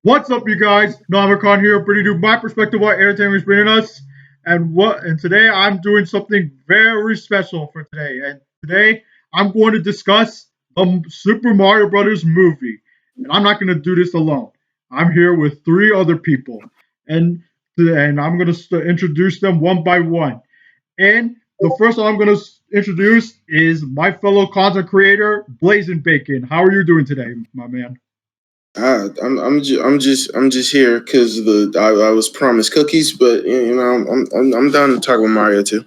What's up, you guys? Namicon here, bringing you my perspective what entertainment is bringing us, and today I'm doing something very special for today. And today I'm going to discuss the Super Mario Brothers movie, and I'm not going to do this alone. I'm here with three other people, and and I'm going to introduce them one by one. And the first one I'm going to introduce is my fellow content creator, Blazing Bacon. How are you doing today, my man? I'm just here because I was promised cookies, but I'm down to talk with Mario too.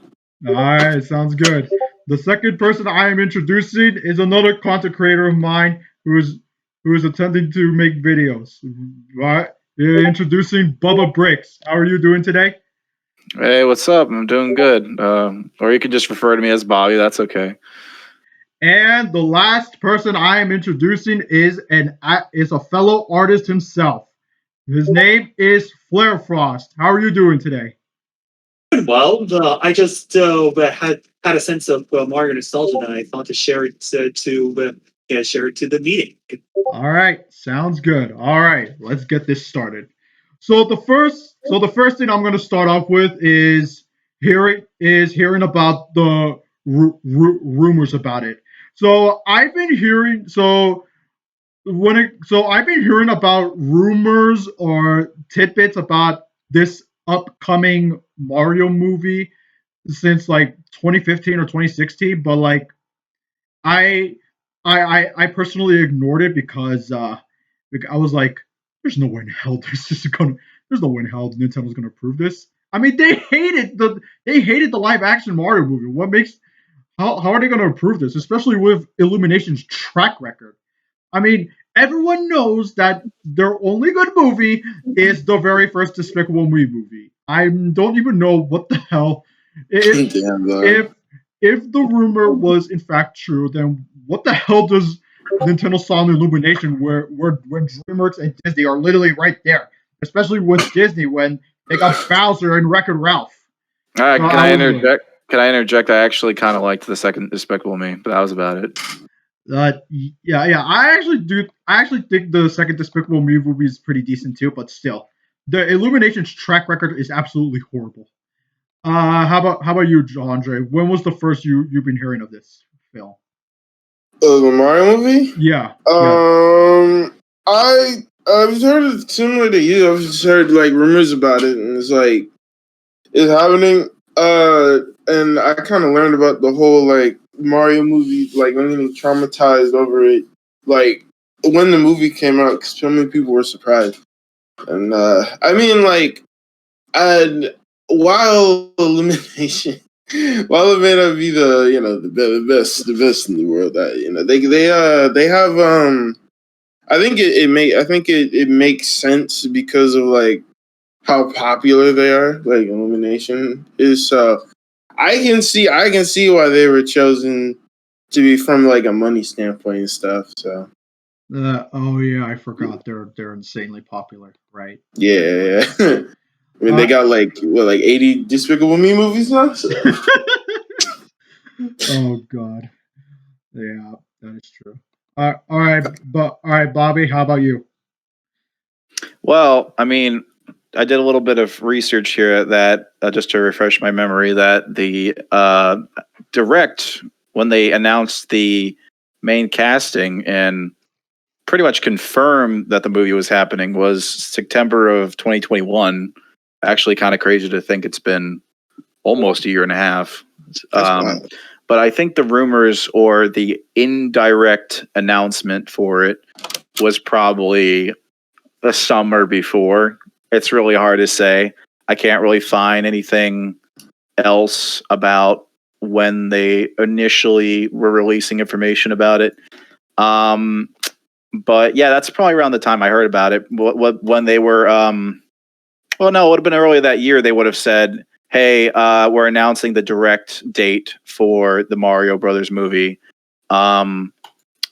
All right, sounds good. The second person I am introducing is another content creator of mine who is attempting to make videos. Right? Introducing Bubba Brix. How are you doing today? Hey, what's up? I'm doing good. Or you can just refer to me as Bobby. That's okay. And the last person I am introducing is a fellow artist himself. His name is Flare Frost. How are you doing today? Well, I just had a sense of Mario nostalgia, and I thought to share it share it to the meeting. All right, sounds good. All right, let's get this started. So the first thing I'm going to start off with is hearing about the rumors about it. So I've been hearing I've been hearing about rumors or tidbits about this upcoming Mario movie since like 2015 or 2016, but like I I personally ignored it because I was like, there's no way in hell there's no way in hell Nintendo's gonna approve this. I mean, they hated the live action Mario movie. What makes how are they gonna approve this, especially with Illumination's track record? I mean, everyone knows that their only good movie is the very first Despicable Me movie. I don't even know what the hell if Damn, dog. if if the rumor was in fact true, then what the hell does Nintendo saw in Illumination where when DreamWorks and Disney are literally right there, especially with Disney when they got Bowser and Wreck-It Ralph. So Can I I was like, interject? Can I interject? I actually kind of liked the second Despicable Me, but that was about it. yeah. I actually think the second Despicable Me movie is pretty decent too, but still, the Illumination's track record is absolutely horrible. How about you, Andre? When was the first you've been hearing of this film? The Mario movie. Yeah, yeah. I've heard it similar to you. I've just heard like rumors about it, and it's like it's happening. And I kind of learned about the whole like Mario movie, like I'm getting traumatized over it, like when the movie came out, because so many people were surprised. And I mean, like, and while Illumination, while it may not be the best in the world, that they have I think it makes sense because of like how popular they are, like Illumination is. So I can see why they were chosen to be from like a money standpoint and stuff. So Oh yeah, I forgot they're insanely popular, right? yeah. I mean, they Uh, got like 80 Despicable Me movies now. So. oh god, yeah, that is true. All right, Bobby, how about you? Well, I mean, I did a little bit of research here that just to refresh my memory that the direct when they announced the main casting and pretty much confirmed that the movie was happening was September of 2021. Actually, kind of crazy to think it's been almost a year and a half. That's Um, wild. but I think the rumors or the indirect announcement for it was probably the summer before. It's really hard to say. I can't really find anything else about when they initially were releasing information about it. Um, but yeah, that's probably around the time I heard about it. When they were, well, no, it would have been earlier that year. They would have said, "Hey, we're announcing the direct date for the Mario Brothers movie." Um,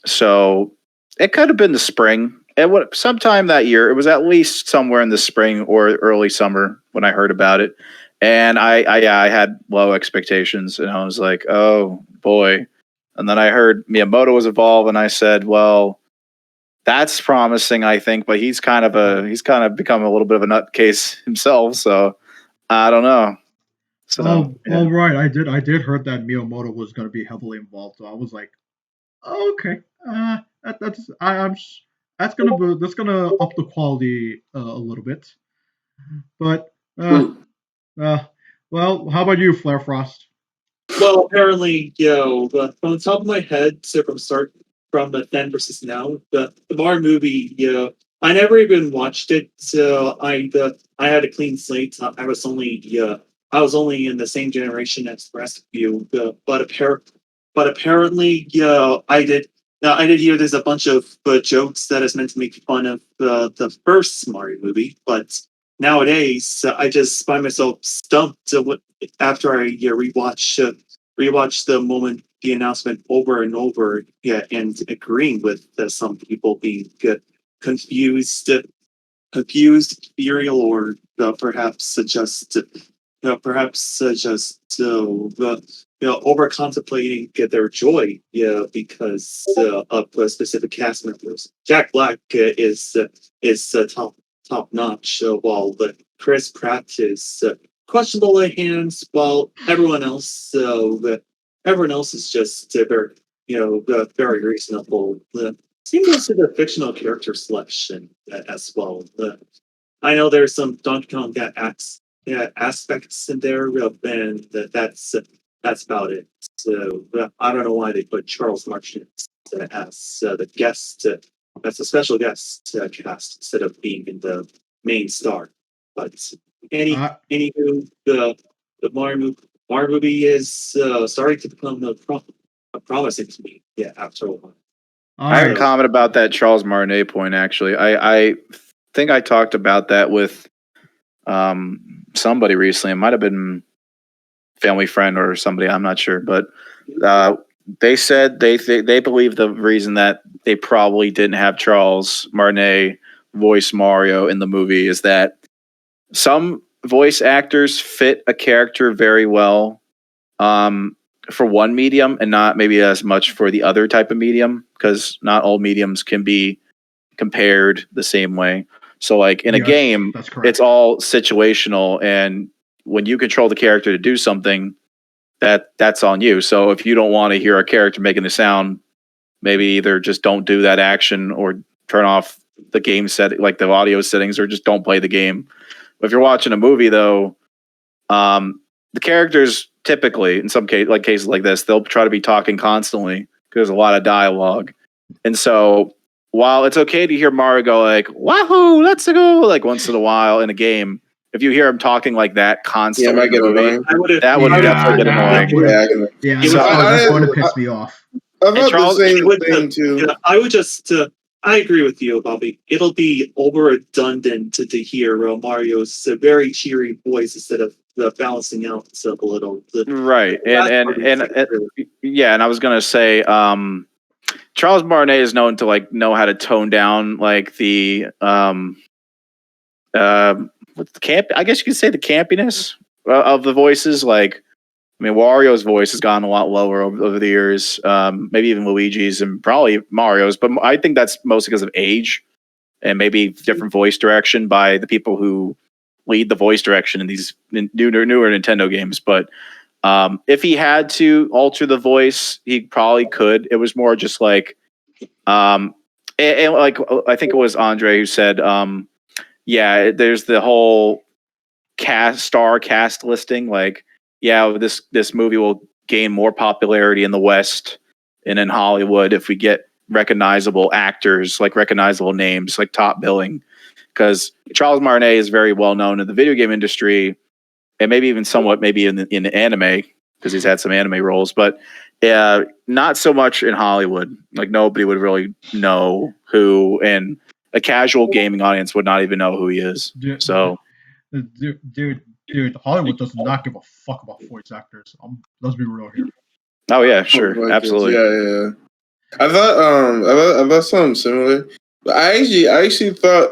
so it could have been the spring. It would sometime that year. It was at least somewhere in the spring or early summer when I heard about it, and I had low expectations, and I was like, "Oh boy!" And then I heard Miyamoto was involved, and I said, "Well, that's promising, I think. But he's kind of become a little bit of a nutcase himself. So I don't know. So yeah. right. I did heard that Miyamoto was going to be heavily involved. So I was like, oh, okay, that's gonna up the quality a little bit. But uh, well, how about you, Flare Frost? Well, apparently, from the top of my head, so from the then versus now, the Mario movie, I never even watched it. So I had a clean slate. I was only in the same generation as the rest of you. But apparently, I did hear there's a bunch of jokes that is meant to make fun of the first Mario movie, but nowadays I just find myself stumped after I rewatch the moment, the announcement over and over, and agreeing with some people being confused, ethereal, or over contemplating their joy, because of specific cast members. Jack Black is top notch, while Chris Pratt is questionable at hands, while everyone else is just very reasonable. Same goes to the fictional character selection as well. I know there's some Donkey Kong aspects in there, and that's about it. So I don't know why they put Charles Martinet as the guest, as a special guest cast instead of being in the main star. But anywho, the Mario movie is starting to become promising to me. Yeah, after a while. I had a comment about that Charles Martinet point. Actually, I think I talked about that with somebody recently. It might have been family friend or somebody. I'm not sure, but they said they believe the reason that they probably didn't have Charles Martinet voice Mario in the movie is that some voice actors fit a character very well for one medium and not maybe as much for the other type of medium, because not all mediums can be compared the same way. So like in a game, it's all situational, and when you control the character to do something, that's on you. So if you don't want to hear a character making a sound, maybe either just don't do that action or turn off the game set, like the audio settings, or just don't play the game. But if you're watching a movie though, the characters typically, in some cases like this, they'll try to be talking constantly because there's a lot of dialogue. And so while it's okay to hear Mario go like, wahoo, let's go, like once in a while in a game, if you hear him talking like that constantly, that would definitely get annoying. Yeah, that's going to piss me off. I thought the same thing too. I would just, I agree with you, Bobby. It'll be over redundant to hear Mario's very cheery voice instead of balancing out a little. Right, and yeah, and I was gonna say, Charles Martinet is known to like know how to tone down like the what's the camp? I guess you could say the campiness of the voices. Like, I mean, Wario's voice has gone a lot lower over the years. Maybe even Luigi's and probably Mario's, but I think that's mostly because of age and maybe different voice direction by the people who lead the voice direction in these newer Nintendo games. But if he had to alter the voice, he probably could. It was more just like, and like I think it was Andre who said, yeah, there's the whole star cast listing. Like, yeah, this movie will gain more popularity in the West and in Hollywood if we get recognizable actors, like recognizable names, like top billing. Because Charles Martinet is very well known in the video game industry, and maybe even somewhat maybe in anime, because he's had some anime roles, but not so much in Hollywood. Like nobody would really know who, and a casual gaming audience would not even know who he is. Dude, Hollywood does not give a fuck about voice actors. Let's be real here. Oh yeah, sure, absolutely. Yeah. I thought something similar. But I actually thought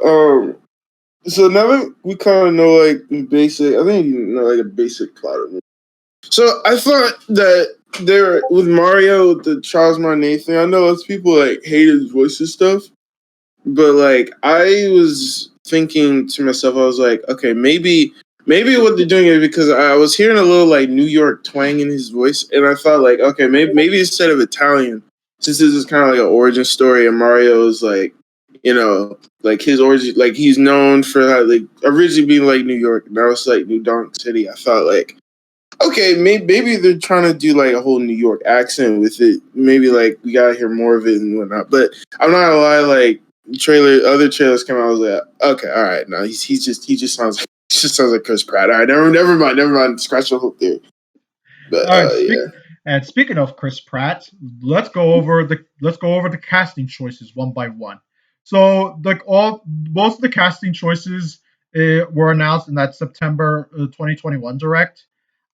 so now that we kind of know like basic, I think you know like a basic plot of it. So I thought that there with Mario, the Charles Martinet thing, I know lots of people like hate his voice and stuff. but like I was thinking to myself, I was like, okay, maybe what they're doing is because I was hearing a little like New York twang in his voice, and I thought like, okay, maybe instead of Italian, since this is kind of like an origin story, and Mario is like, like his origin, like he's known for that, like originally being like New York, now it's like New Donk City. I thought like, okay, maybe they're trying to do like a whole New York accent with it. Maybe like we gotta hear more of it and whatnot. But I'm not gonna lie, like other trailers came out. I was like, okay, all right, no, he just sounds like Chris Pratt. All right, never mind. Scratch the whole theory. But All right, yeah, and speaking of Chris Pratt, let's go over the casting choices one by one. So, like most of the casting choices were announced in that September 2021 direct.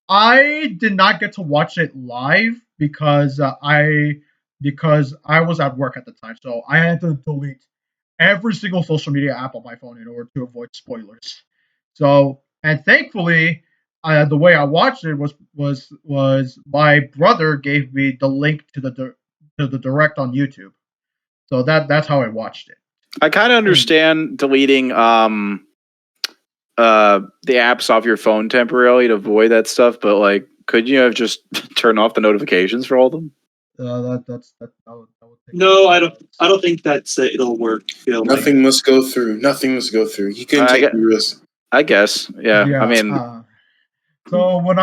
I did not get to watch it live because I was at work at the time, so I had to delete every single social media app on my phone in order to avoid spoilers. So, and thankfully, the way I watched it was my brother gave me the link to the direct on YouTube. So that's how I watched it. I kind of understand deleting the apps off your phone temporarily to avoid that stuff, but like, could you have just turned off the notifications for all of them? That would take No, I don't think that's it'll work. nothing must go through. Nothing must go through. He couldn't take the risk. I guess, yeah. I mean, so when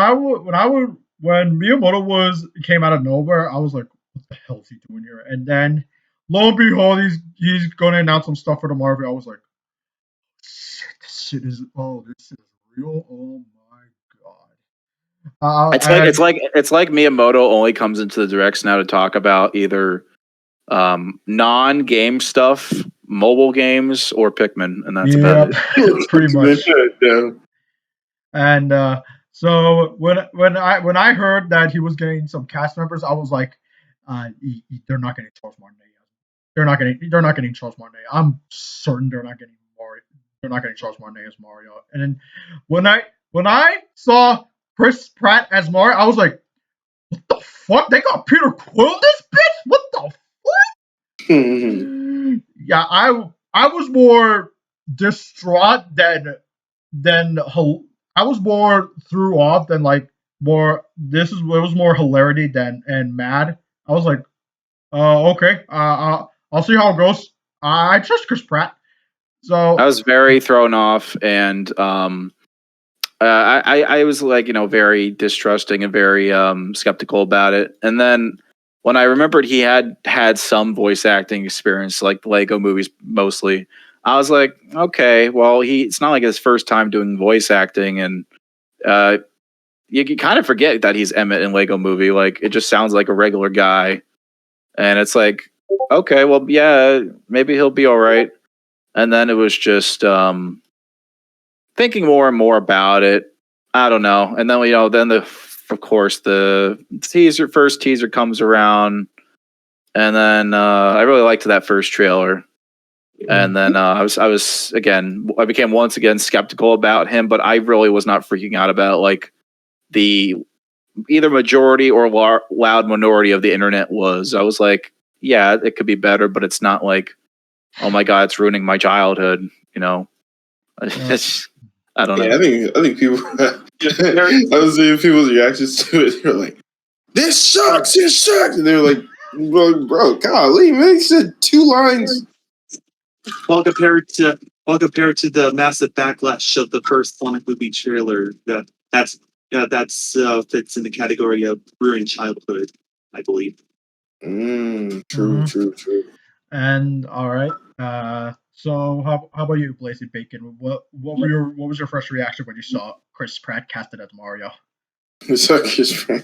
Miyamoto came out of nowhere, I was like, "What the hell is he doing here?" And then, lo and behold, he's going to announce some stuff for the Marvel. I was like, "This shit is real! Oh my god!" it's like Miyamoto only comes into the directs now to talk about either non-game stuff, mobile games, or Pikmin, and that's about it. Pretty much. Yeah. And so when I heard that he was getting some cast members, I was like, they're not getting Charles Martinet. They're not getting Charles Martinet. I'm certain they're not getting Mario. They're not getting Charles Martinet as Mario. And then when I saw Chris Pratt as Mario, I was like, what the fuck? They got Peter Quill this bitch? What the fuck? Yeah, I was more distraught than I was more threw off than like more. It was more hilarity than and mad. I was like, okay, I'll see how it goes. I trust Chris Pratt. So I was very thrown off, and I was like, very distrusting and very skeptical about it. And then when I remembered he had some voice acting experience, like the Lego movies mostly, I was like, okay, well, it's not like his first time doing voice acting, and you kind of forget that he's Emmett in Lego Movie. Like, it just sounds like a regular guy, and it's like, okay, well, yeah, maybe he'll be all right. And then it was just thinking more and more about it. I don't know. And then then of course the first teaser comes around, and then I really liked that first trailer. And then I became once again skeptical about him, but I really was not freaking out about like the either majority or loud minority of the internet was. I was like, yeah, it could be better, but it's not like, oh my god, it's ruining my childhood. I don't know. Yeah, I think people. I was seeing people's reactions to it. They're like, "This sucks! This sucks!" And they're like, "Bro, golly, man, he said 2 lines." Well, compared to the massive backlash of the first Sonic movie trailer, that's fits in the category of ruined childhood, I believe. True. And all right. So how about you, Blazy Bacon? What was your first reaction when you saw Chris Pratt casted as Mario? Chris Pratt.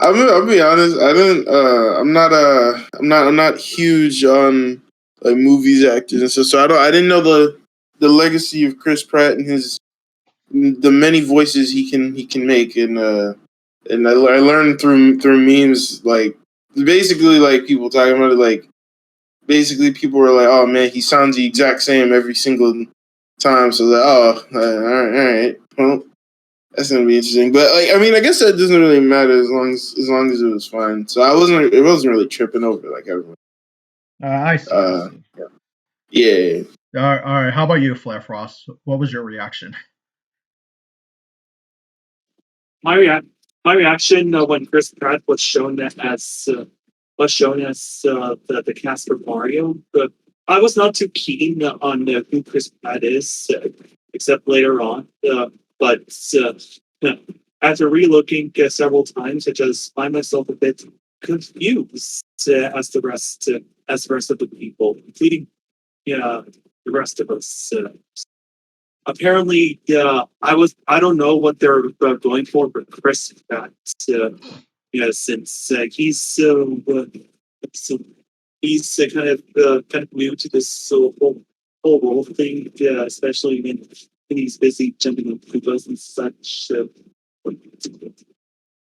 I'll be honest. I'm not huge on like movies actors and stuff. So I didn't know the legacy of Chris Pratt and the many voices he can make, and I learned through memes, like basically like people talking about it, like basically people were like, oh man, he sounds the exact same every single time. So like, oh, all right, well, that's gonna be interesting. But like, I mean, I guess that doesn't really matter as long as it was fine. So it wasn't really tripping over like everyone. I see. Yeah. Yeah. All right. How about you, Flare Frost? What was your reaction? My my reaction when Chris Pratt was shown as the cast for Mario, but I was not too keen on who Chris Pratt is, except later on. But after relooking several times, I just find myself a bit confused as the rest of the people, including the rest of us. Apparently, I don't know what they're going for Chris Pratt. Since so he's kind of new to this whole role thing, especially when he's busy jumping on Koopas and such.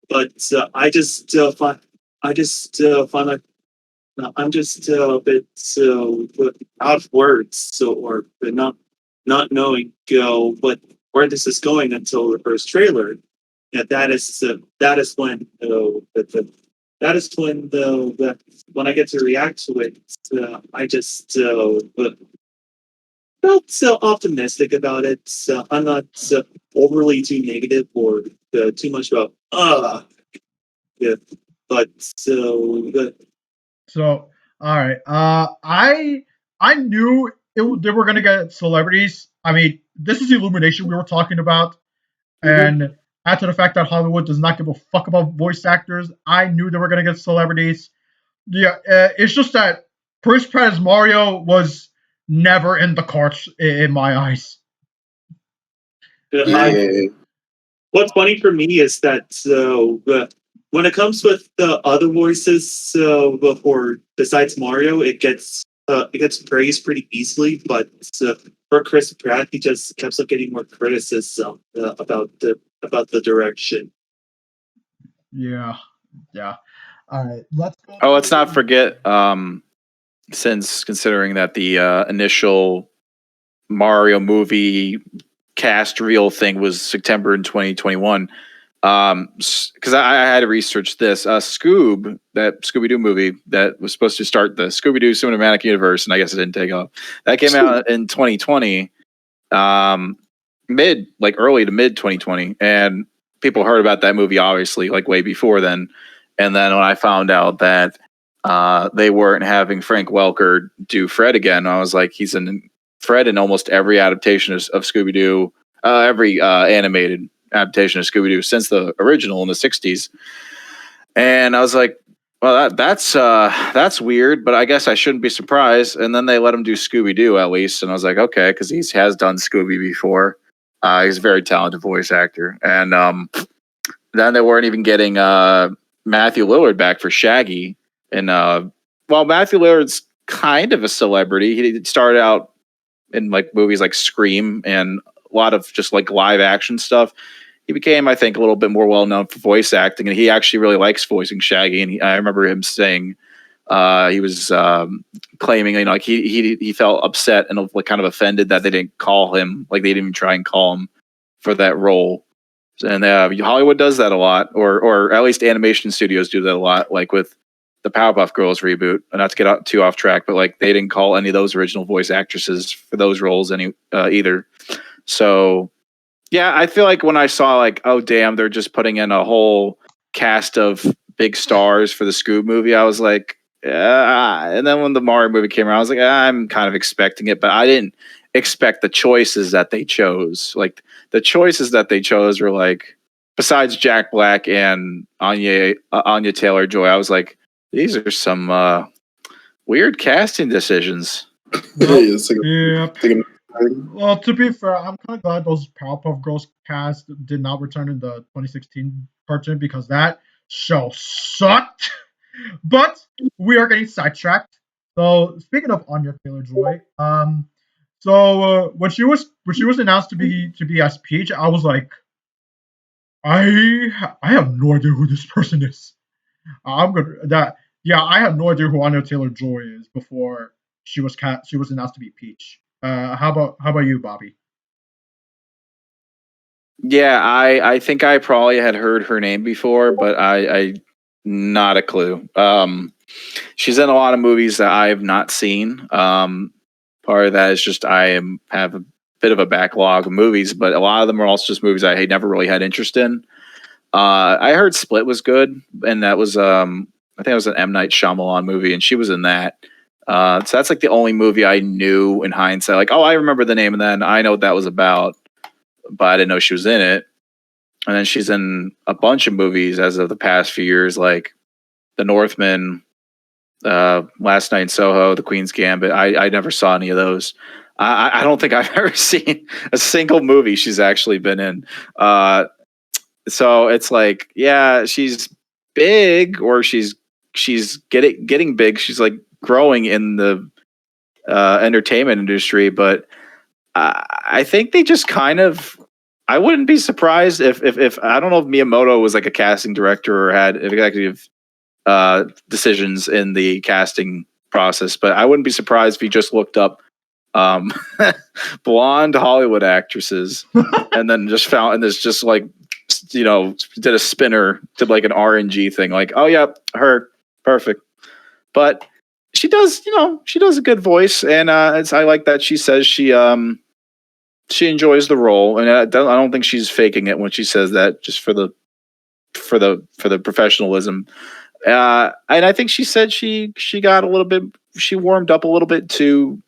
But I just find like I'm just a bit out of words, or not knowing where this is going until the first trailer. Yeah, that is when that is when when I get to react to it, I just felt so optimistic about it. I'm not overly too negative or too much about yeah, but So, all right. I knew they were gonna get celebrities. I mean, this is Illumination we were talking about, and add to the fact that Hollywood does not give a fuck about voice actors. I knew they were gonna get celebrities. Yeah, it's just that Chris Pratt as Mario was never in the cards in my eyes. I Yeah. what's funny for me is that when it comes with the other voices for besides Mario, it gets praised pretty easily. But for Chris Pratt, he just kept on getting more criticism about the direction. Yeah, yeah. All right, let's go Oh, let's not to forget, since considering that the initial Mario movie cast reel thing was September in 2021. Because I had to research this. Scoob, that Scooby Doo movie that was supposed to start the Scooby Doo cinematic universe, and I guess it didn't take off. That came out in 2020, early to mid 2020, and people heard about that movie obviously like way before then. And then when I found out that they weren't having Frank Welker do Fred again, I was like, he's in Fred in almost every adaptation of Scooby Doo, every animated adaptation of Scooby Doo since the original in the '60s. And I was like, well, that's weird, but I guess I shouldn't be surprised. And then they let him do Scooby Doo at least, and I was like, okay, because he has done Scooby before. He's a very talented voice actor, and then they weren't even getting Matthew Lillard back for Shaggy. And while Matthew Lillard's kind of a celebrity, he started out in like movies like Scream and a lot of just like live action stuff. He became, I think, a little bit more well known for voice acting, and he actually really likes voicing Shaggy. And I remember him saying he was claiming, like he felt upset and like kind of offended that they didn't call him, like they didn't even try and call him for that role. And Hollywood does that a lot, or at least animation studios do that a lot, like with the Powerpuff Girls reboot. And not to get too off track, but like they didn't call any of those original voice actresses for those roles either. So yeah, I feel like when I saw like, oh damn, they're just putting in a whole cast of big stars for the Scoob movie, I was like, yeah. And then when the Mario movie came around, I was like, I'm kind of expecting it, but I didn't expect the choices that they chose. Like the choices that they chose were like, besides Jack Black and Anya Taylor Joy, I was like, these are some weird casting decisions. well, It's like, yep. like Well, to be fair, I'm kind of glad those Powerpuff Girls cast did not return in the 2016 cartoon because that show sucked. But we are getting sidetracked. So speaking of Anya Taylor Joy, when she was announced to be as Peach, I was like, I have no idea who this person is. I'm gonna that yeah, I have no idea who Anya Taylor Joy is before she was announced to be Peach. How about you, Bobby? Yeah, I think I probably had heard her name before, but I not a clue. She's in a lot of movies that I have not seen. Part of that is just have a bit of a backlog of movies, but a lot of them are also just movies I never really had interest in. I heard Split was good, and that was I think it was an M. Night Shyamalan movie, and she was in that. So that's like the only movie I knew in hindsight. Like, oh, I remember the name of that, and I know what that was about, but I didn't know she was in it. And then she's in a bunch of movies as of the past few years, like The Northman, Last Night in Soho, The Queen's Gambit. I never saw any of those. I don't think I've ever seen a single movie she's actually been in. So it's like, yeah, she's big, or she's getting big. She's like growing in the entertainment industry, but I think they just kind of. I wouldn't be surprised if I don't know if Miyamoto was like a casting director or had executive decisions in the casting process, but I wouldn't be surprised if he just looked up blonde Hollywood actresses and then just found, and there's just like, did a spinner to like an RNG thing, like, oh yeah, her, perfect. But she does a good voice, and I like that she says she enjoys the role, and I don't think she's faking it when she says that, just for the professionalism. And I think she said she got a little bit, she warmed up a little bit to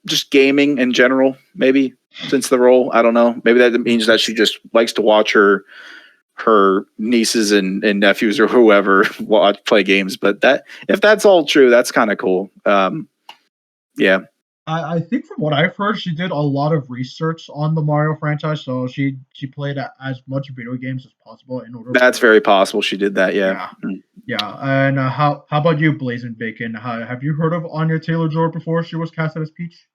just gaming in general, maybe since the role. I don't know. Maybe that means that she just likes to watch her nieces and nephews or whoever play games. But that, if that's all true, that's kind of cool. Yeah. I think from what I've heard, she did a lot of research on the Mario franchise, so she played as much video games as possible in order. That's very possible. She did that, yeah. Yeah. And how about you, Blazing Bacon? Have you heard of Anya Taylor-Joy before she was casted as Peach?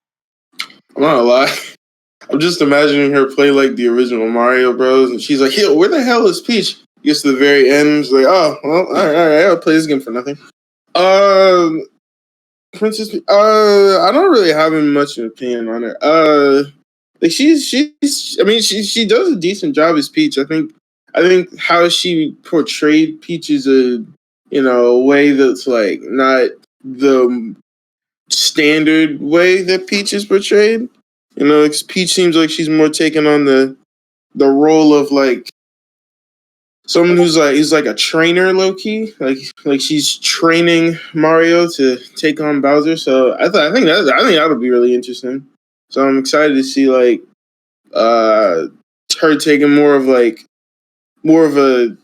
I'm not gonna lie. I'm just imagining her play like the original Mario Bros. And she's like, yo, where the hell is Peach? Gets to the very end, she's like, oh, well, all right, I'll play this game for nothing. Princess, I don't really have much of an opinion on her. Like I mean, she does a decent job as Peach. I think how she portrayed Peach is a way that's like not the standard way that Peach is portrayed. Peach seems like she's more taking on the role of like someone who's like a trainer, low key, like she's training Mario to take on Bowser. So I think that'll be really interesting. So I'm excited to see like her taking more of a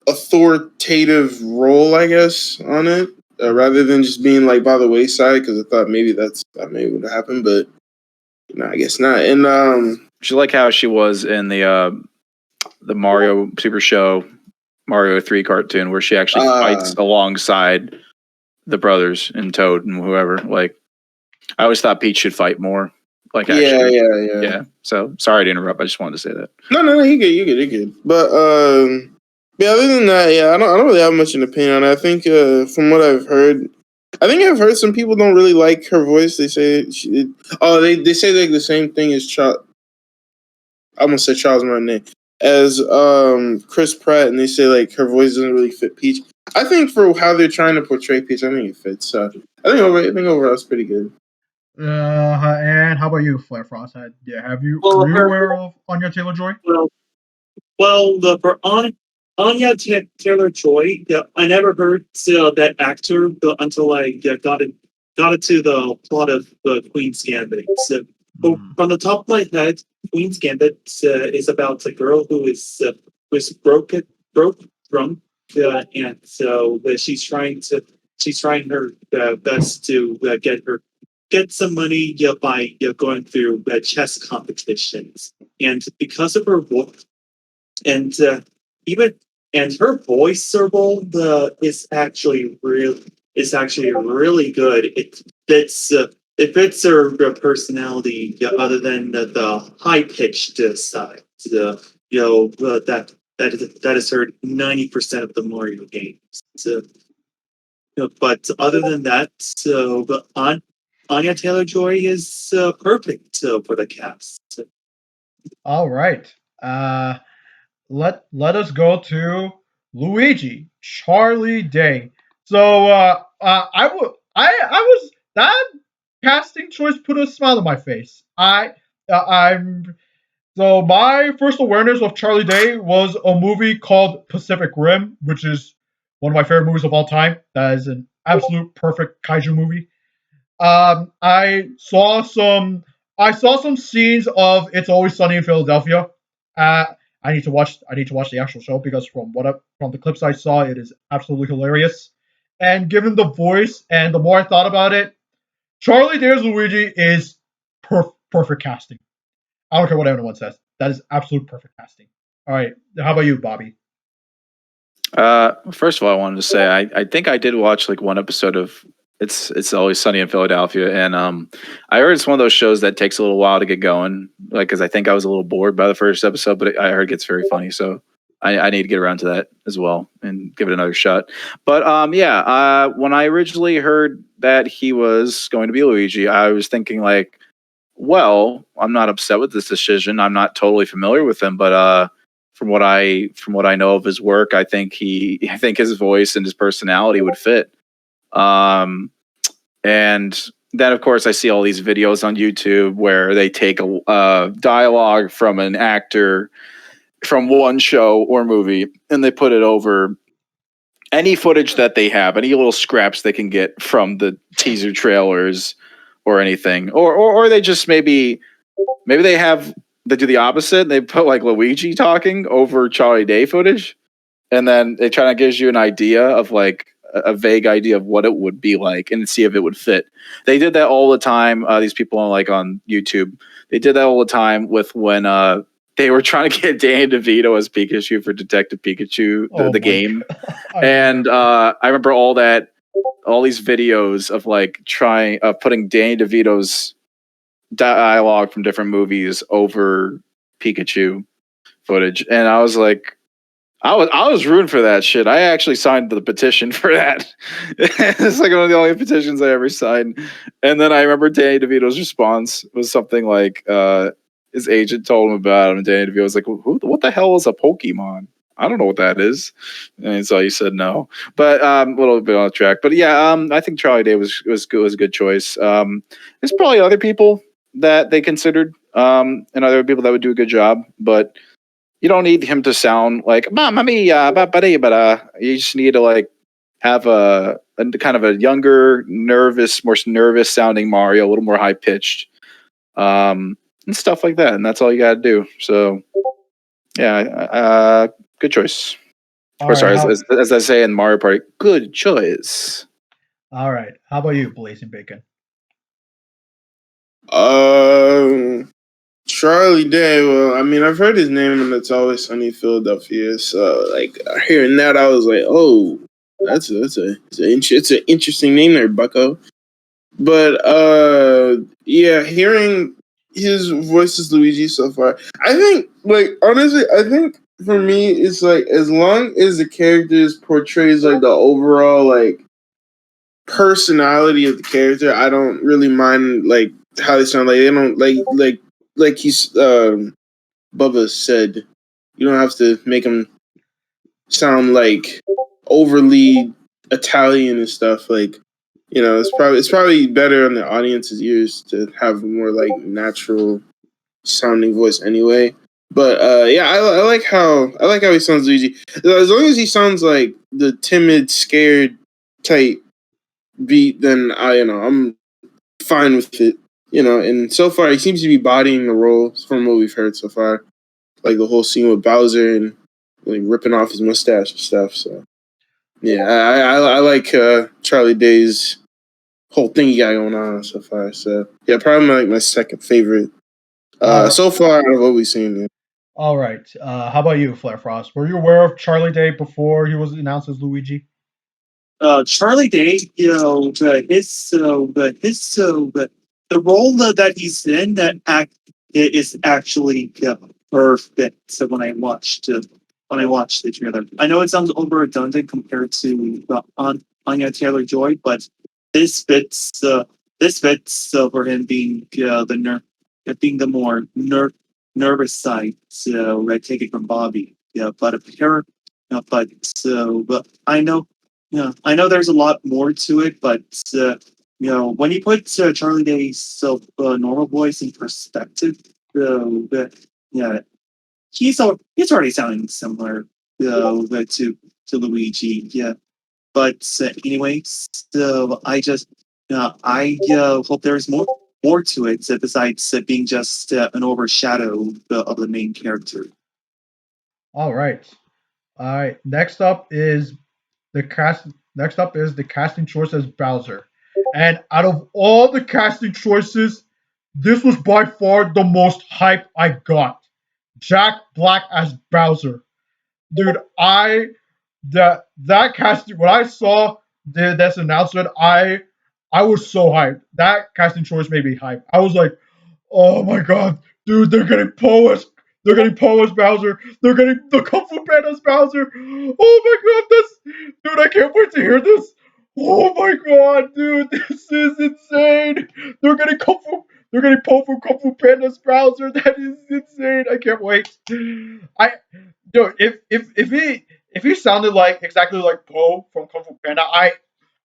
authoritative role, I guess, on it, rather than just being like by the wayside. Because I thought maybe that would happen, but I guess not. And she like how she was in the Mario Super Show, Mario 3 cartoon, where she actually fights alongside the brothers and Toad and whoever. Like, I always thought Peach should fight more. Like, actually, yeah. So sorry to interrupt. I just wanted to say that. No, you good. But yeah, other than that, yeah, I don't really have much an opinion on it. I think from what I've heard, some people don't really like her voice. They say they say like the same thing as I'm gonna say Charles Martinet as Chris Pratt, and they say like her voice doesn't really fit Peach. I think for how they're trying to portray Peach, I think it fits. So I think overall it's pretty good. And how about you, Flare Frost? Are you aware of Anya Taylor-Joy? Well, for Anya Taylor-Joy, I never heard that actor until I got into the plot of the Queen's Gambit. So, from the top of my head, Queen's Gambit is about a girl who is broke drunk, and so she's trying her best to get some money by going through chess competitions, and because of her voice, and her voice role is actually really good. It fits her personality, other than the high pitched side. That is heard 90% of the Mario games. So, but other than that, Anya Taylor-Joy is perfect for the cast. All right. Let us go to Luigi Charlie Day. So I was that casting choice put a smile on my face. I'm so my first awareness of Charlie Day was a movie called Pacific Rim, which is one of my favorite movies of all time. That is an absolute perfect kaiju movie. Um, I saw some I saw some scenes of It's Always Sunny in Philadelphia. Uh, I need to watch the actual show because from the clips I saw, it is absolutely hilarious. And given the voice and the more I thought about it, Charlie Day as Luigi is perfect casting. I don't care what anyone says. That is absolute perfect casting. All right, how about you, Bobby? First of all, I wanted to say I think I did watch like one episode of It's Always Sunny in Philadelphia, and I heard it's one of those shows that takes a little while to get going. Like, because I think I was a little bored by the first episode, but I heard it gets very funny, so I need to get around to that as well and give it another shot. But yeah, when I originally heard that he was going to be Luigi, I was thinking like, well, I'm not upset with this decision. I'm not totally familiar with him, but from what I know of his work, I think his voice and his personality would fit. Um, and then of course I see all these videos on YouTube where they take a dialogue from an actor from one show or movie and they put it over any footage that they have, any little scraps they can get from the teaser trailers or anything, or they just maybe they do the opposite. They put like Luigi talking over Charlie Day footage, and then it kind of gives you an idea of like a vague idea of what it would be like, and see if it would fit. They did that all the time. These people on YouTube, they did that all the time with when they were trying to get Danny DeVito as Pikachu for Detective Pikachu, the game. And I remember all these videos of like putting Danny DeVito's dialogue from different movies over Pikachu footage, and I was like, I was rooting for that shit. I actually signed the petition for that. It's like one of the only petitions I ever signed. And then I remember Danny DeVito's response was something like, his agent told him about him, and Danny DeVito was like, what the hell is a Pokemon? I don't know what that is. And so he said no. But a little bit on track. But yeah, I think Charlie Day was a good choice. There's probably other people that they considered, and other people that would do a good job, but you don't need him to sound like "Mamma mia," but you just need to like have a kind of a younger, more nervous sounding Mario, a little more high pitched, and stuff like that. And that's all you got to do. So, yeah, good choice. All Or right, sorry, as I say in Mario Party, good choice. all right. How about you, Blazing Bacon? Charlie Day. Well, I mean, I've heard his name and It's Always Sunny in Philadelphia. So, like, hearing that, I was like, oh, it's an interesting name there, Bucko. But yeah, hearing his voice as Luigi so far, I think, like, honestly, I think for me, it's like as long as the characters portrays like the overall like personality of the character, I don't really mind like how they sound. Like they don't like he's Bubba said, you don't have to make them sound like overly Italian and stuff. Like, you know, it's probably better on the audience's ears to have a more like natural sounding voice anyway. But yeah, I like how he sounds Luigi. As long as he sounds like the timid, scared type beat, then I'm fine with it. You know, and so far he seems to be bodying the role from what we've heard so far. Like the whole scene with Bowser and like ripping off his mustache and stuff. So yeah, I like Charlie Day's whole thing he got going on so far. So yeah, probably my second favorite so far out of what we've seen. Yeah. All right. How about you, Flare Frost? Were you aware of Charlie Day before he was announced as Luigi? Charlie Day, the role that he's in is actually perfect. So when I watched the trailer, I know it sounds over redundant compared to Anya Taylor Joy, but this fits for him being being the more nervous side. So I take it from Bobby. Yeah, but but I know. Yeah, I know there's a lot more to it, but when you put Charlie Day's normal voice in perspective, yeah, he's already sounding similar to Luigi. Yeah, but anyway, so I hope there's more to it besides being just an overshadow of the main character. All right. All right. Next up is the cast. Next up is the casting choice as Bowser. And out of all the casting choices, this was by far the most hype I got. Jack Black as Bowser. Dude, that casting when I saw this announcement, I was so hyped. That casting choice made me hyped. I was like, oh my god, dude, they're getting Poe as Bowser. They're getting the Kung Fu Panda as Bowser. Oh my god, dude, I can't wait to hear this. Oh my god, dude, this is insane. They're getting Poe from Kung Fu Panda as Bowser. That is insane. I can't wait. I Dude, if he sounded like exactly like Poe from Kung Fu Panda, I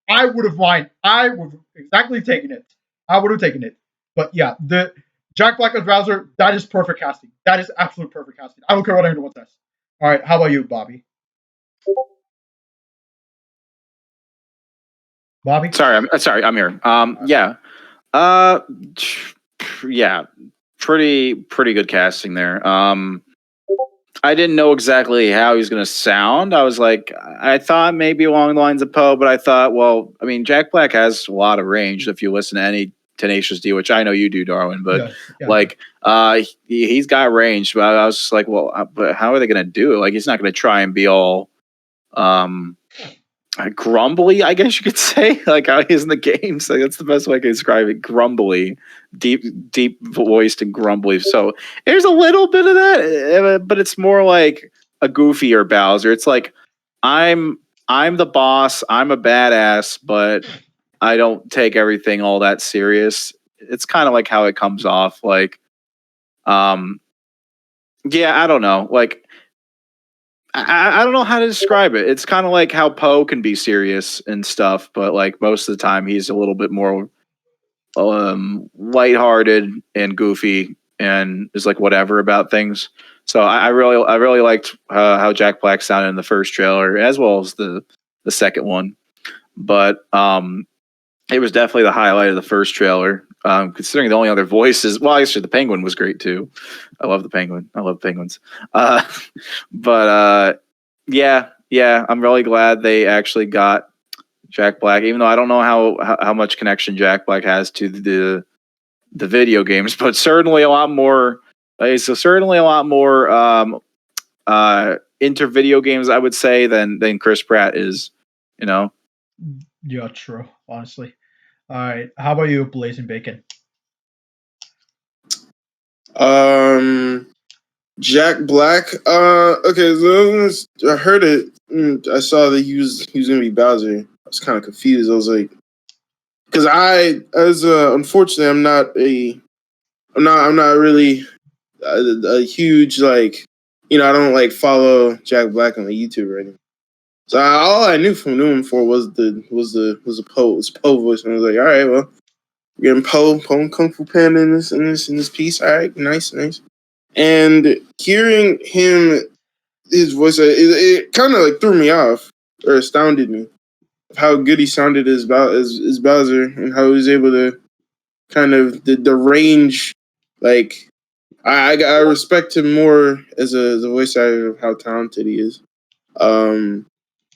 would have mind. I would have exactly taken it. I would have taken it. But yeah, the Jack Black as Bowser, that is perfect casting. That is absolute perfect casting. I don't care what anyone says. All right, how about you, Bobby? Bobby? Sorry, I'm here. Yeah. Uh, yeah, pretty good casting there. I didn't know exactly how he was going to sound. I was like, I thought maybe along the lines of Poe, but I thought, well, I mean, Jack Black has a lot of range if you listen to any Tenacious D, which I know you do, Darwin, but Yes, yeah. like, he's got range. But I was just like, well, but how are they going to do it? Like, he's not going to try and be all, grumbly, I guess you could say, like how he is in the games. Like that's the best way I can describe it. Grumbly, deep voiced and grumbly. So there's a little bit of that, but it's more like a goofier Bowser. It's like I'm the boss. I'm a badass, but I don't take everything all that serious. It's kind of like how it comes off. Like, yeah, I don't know. Like I don't know how to describe it. It's kind of like how Poe can be serious and stuff, but like most of the time he's a little bit more lighthearted and goofy and is like whatever about things. So I really liked how Jack Black sounded in the first trailer as well as the second one. But it was definitely the highlight of the first trailer. Considering the only other voices, well, actually the Penguin was great too. I love the Penguin. I love penguins. But yeah, I'm really glad they actually got Jack Black, even though I don't know how much connection Jack Black has to the video games, but certainly a lot more. So certainly a lot more into video games, I would say, than Chris Pratt is. You know. Yeah, true. Honestly. All right. How about you, Blazing Bacon? Jack Black. Okay, so I heard it. I saw that he was gonna be Bowser. I was kind of confused. I was like, because unfortunately, I'm not really a huge like, I don't like follow Jack Black on the YouTube or anything. So all I knew him for was the Poe voice, and I was like, all right, well, we're getting Poe Kung Fu Panda in this piece. All right, nice. And hearing his voice, it kind of like threw me off or astounded me of how good he sounded as Bowser and how he was able to kind of the range. Like I respect him more as a voice actor of how talented he is.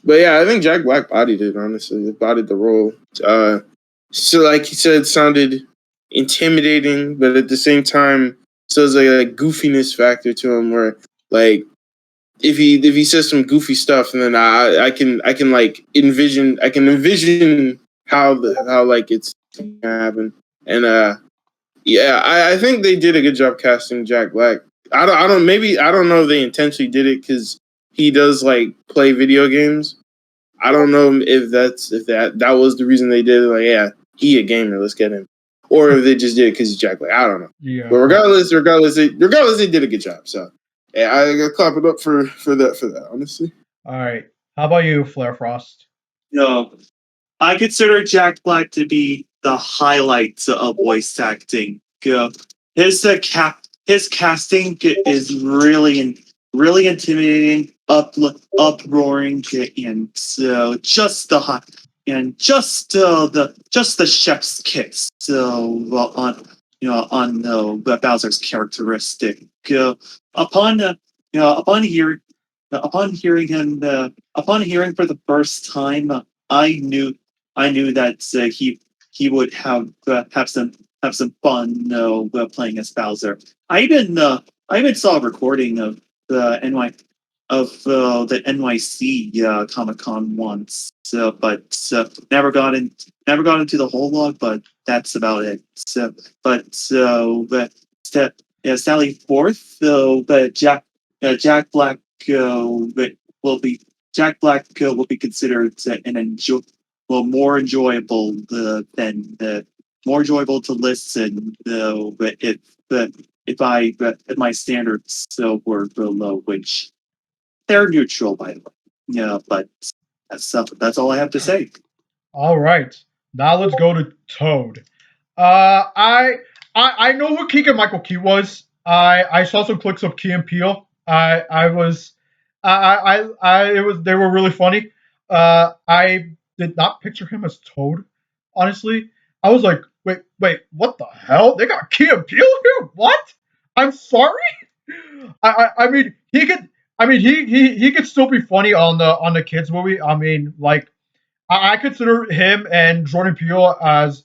But yeah, I think Jack Black bodied it. Honestly, it bodied the role. So like he said, it sounded intimidating, but at the same time, so there's like a goofiness factor to him, where like if he says some goofy stuff, and then I can like envision how like it's gonna happen, and yeah, I think they did a good job casting Jack Black. I don't know if they intentionally did it because he does like play video games. I don't know if that was the reason they did it. Like, yeah, he a gamer, let's get him, or if they just did it because he's Jack Black. I don't know. Yeah. But regardless, they did a good job. So yeah, I gotta clap it up for that. Honestly. All right. How about you, Flare Frost? I consider Jack Black to be the highlights of voice acting. His casting is really intimidating, uproaring, and just the chef's kiss. On Bowser's characteristic. Upon upon hearing upon hearing for the first time, I knew that he would have some fun playing as Bowser. I even saw a recording of the NYC Comic Con once, but never got into the whole log. But that's about it. Yeah, Sally Forth, but Jack Black will be will be considered more enjoyable more enjoyable to listen though. But if my standards were below, which they're neutral by the way. Yeah, but that's all I have to say. All right, now let's go to Toad. I know who Keegan-Michael Key was. I saw some clips of Key and Peele. I was I it was they were really funny. I did not picture him as Toad. Honestly, I was like, wait, what the hell? They got Key and Peele here? What? I'm sorry. I mean he could. I mean he could still be funny on the kids movie. I mean like I consider him and Jordan Peele as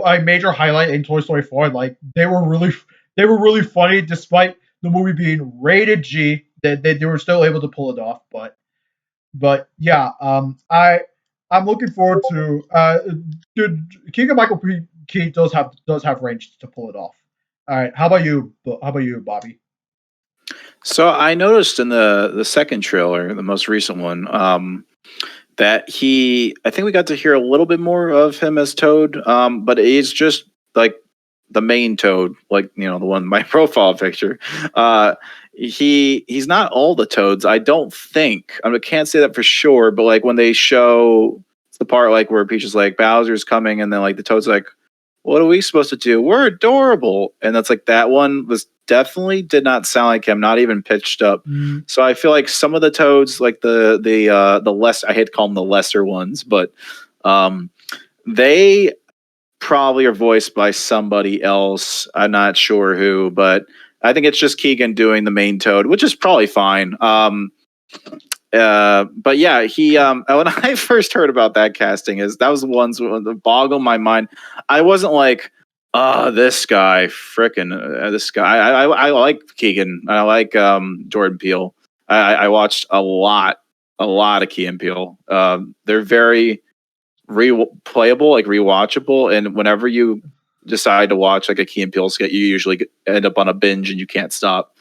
a major highlight in Toy Story 4. Like they were really funny despite the movie being rated G. They were still able to pull it off. But yeah, I'm looking forward to dude, Keegan-Michael Key does have range to pull it off. All right, how about you? How about you, Bobby? So I noticed in the second trailer, the most recent one, that I think we got to hear a little bit more of him as Toad, but he's just like the main Toad, like the one in my profile picture. He's not all the Toads, I don't think. I can't say that for sure, but like when they show the part like where Peach is like Bowser's coming, and then like the Toad's like, what are we supposed to do? We're adorable, and that's like that one was definitely did not sound like him, not even pitched up. So I feel like some of the Toads, like the less, I hate to call them the lesser ones, but they probably are voiced by somebody else. I'm not sure who, but I think it's just Keegan doing the main Toad, which is probably fine. But yeah, he when I first heard about that casting, that was the ones that boggled my mind. I wasn't like, this guy, frickin' this guy. I like Keegan. I like Jordan Peele. I watched a lot of Key and Peele. They're very replayable, like rewatchable, and whenever you decide to watch like a Key and Peele skit, you usually end up on a binge and you can't stop.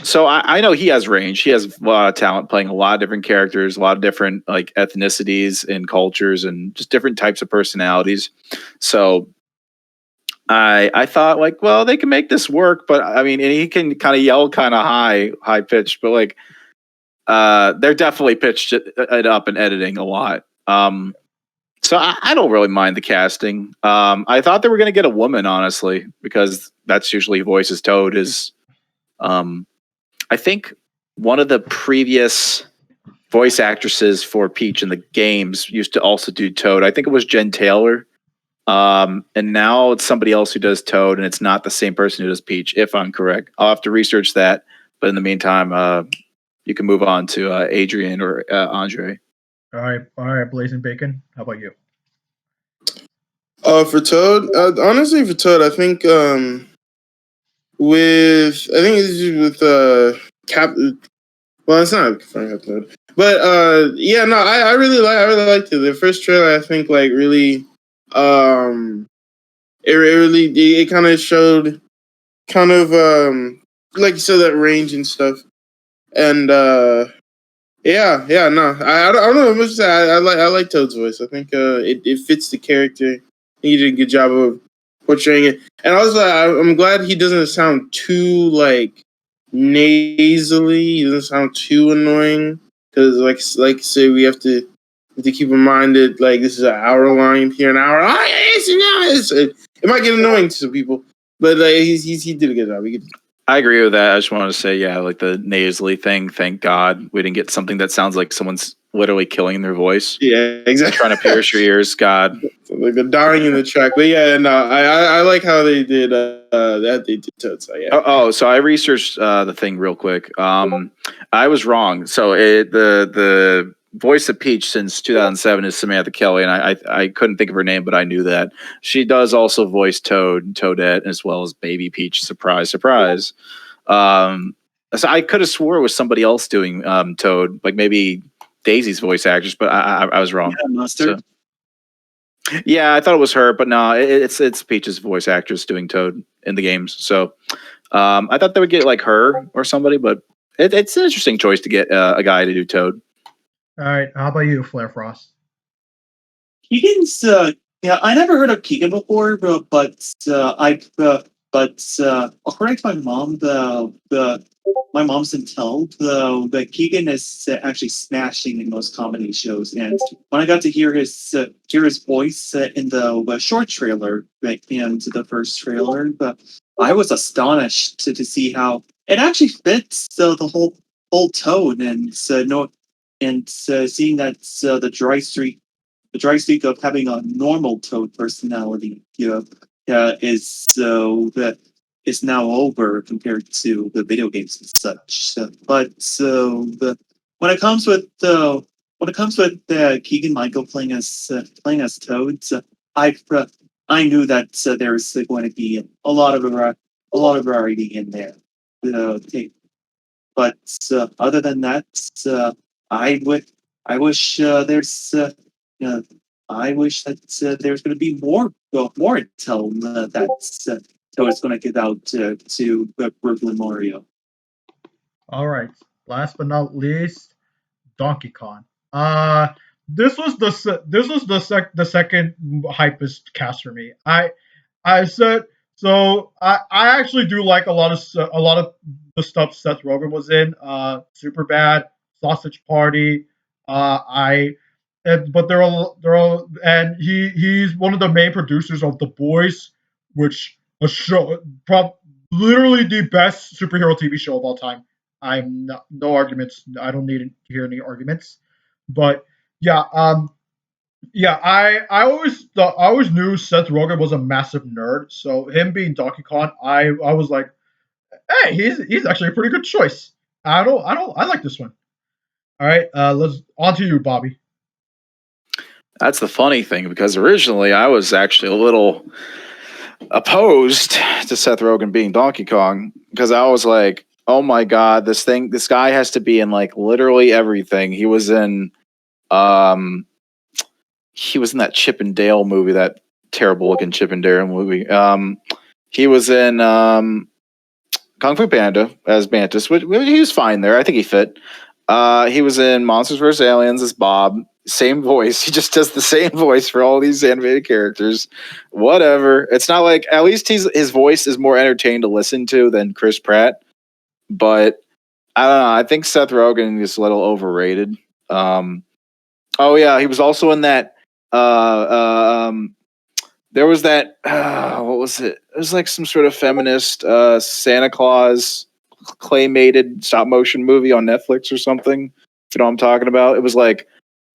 So I know he has range. He has a lot of talent playing a lot of different characters, a lot of different like ethnicities and cultures, and just different types of personalities. So I thought like, well, they can make this work, but I mean, and he can kind of yell kind of high pitched, but like they're definitely pitched it up and editing a lot. So I don't really mind the casting. I thought they were going to get a woman, honestly, because that's usually voices Toad is. I think one of the previous voice actresses for Peach in the games used to also do Toad. I think it was Jen Taylor. And now it's somebody else who does Toad, and it's not the same person who does Peach, if I'm correct. I'll have to research that. But in the meantime, you can move on to Adrian or Andre. All right, Blazing Bacon. How about you? For Toad, honestly, for Toad, I think with Cap. Well, it's not Frank Toad, but yeah, no, I really liked it. The first trailer, I think, like really, it kind of showed kind of like you said, that range and stuff, and yeah, no, I don't know. I must say, I like Toad's voice. I think it fits the character. He did a good job of portraying it, and also I'm glad he doesn't sound too like nasally. He doesn't sound too annoying because like say we have to have to keep in mind that like this is an hour line here, an hour. It might get annoying to some people, but he did a good job. I agree with that. I just want to say, yeah, like the nasally thing. Thank God we didn't get something that sounds like someone's literally killing their voice. Yeah, exactly. Trying to pierce your ears. God, like they're dying in the track. But yeah, no, I like how they did that. They did Toad. So yeah. So I researched the thing real quick. I was wrong. So the voice of Peach since 2007 is Samantha Kelly, and I couldn't think of her name, but I knew that she does also voice Toad, Toadette, as well as Baby Peach. Surprise, surprise. So I could have swore it was somebody else doing Toad, like maybe Daisy's voice actress, but I was wrong. Yeah, Mustard. So, yeah, I thought it was her, but no, it's Peach's voice actress doing Toad in the games. So I thought they would get like her or somebody, but it's an interesting choice to get a guy to do Toad. All right, how about you, Flare Frost? Keegan's yeah, I never heard of Keegan before, but according to my mom, my mom's intel, the Keegan is actually smashing in most comedy shows. And when I got to hear his voice in the short trailer and the first trailer, I was astonished to see how it actually fits the whole tone and seeing that the dry streak of having a normal Toad personality, is now over compared to the video games and such. When it comes with Keegan-Michael playing as Toad, I knew that there's going to be a lot of variety in there. But other than that, I wish there's. I wish that there's going to be more intel that Toad's going to give out to Brooklyn Mario. All right. Last but not least, Donkey Kong. This was the second hypest cast for me. I said so. I actually do like a lot of the stuff Seth Rogen was in. Super Bad, Sausage Party. But and he's one of the main producers of The Boys, which a show, literally the best superhero TV show of all time. I'm not, no arguments. I don't need to hear any arguments. But yeah, I always knew Seth Rogen was a massive nerd. So him being Donkey Kong, I was like, hey, he's actually a pretty good choice. I like this one. All right, let's on to you, Bobby. That's the funny thing, because originally I was actually a little opposed to Seth Rogen being Donkey Kong, because I was like, oh my God, this guy has to be in like literally everything. He was in that Chip and Dale movie, that terrible looking Chip and Dale movie. He was in Kung Fu Panda as Mantis, which he was fine there. I think he fit. He was in Monsters vs. Aliens as Bob. Same voice. He just does the same voice for all these animated characters. Whatever. It's not like, at least his voice is more entertaining to listen to than Chris Pratt. But I don't know. I think Seth Rogen is a little overrated. Oh yeah, he was also in that. There was that. What was it? It was like some sort of feminist Santa Claus claymated stop motion movie on Netflix or something. If you know what I'm talking about, it was like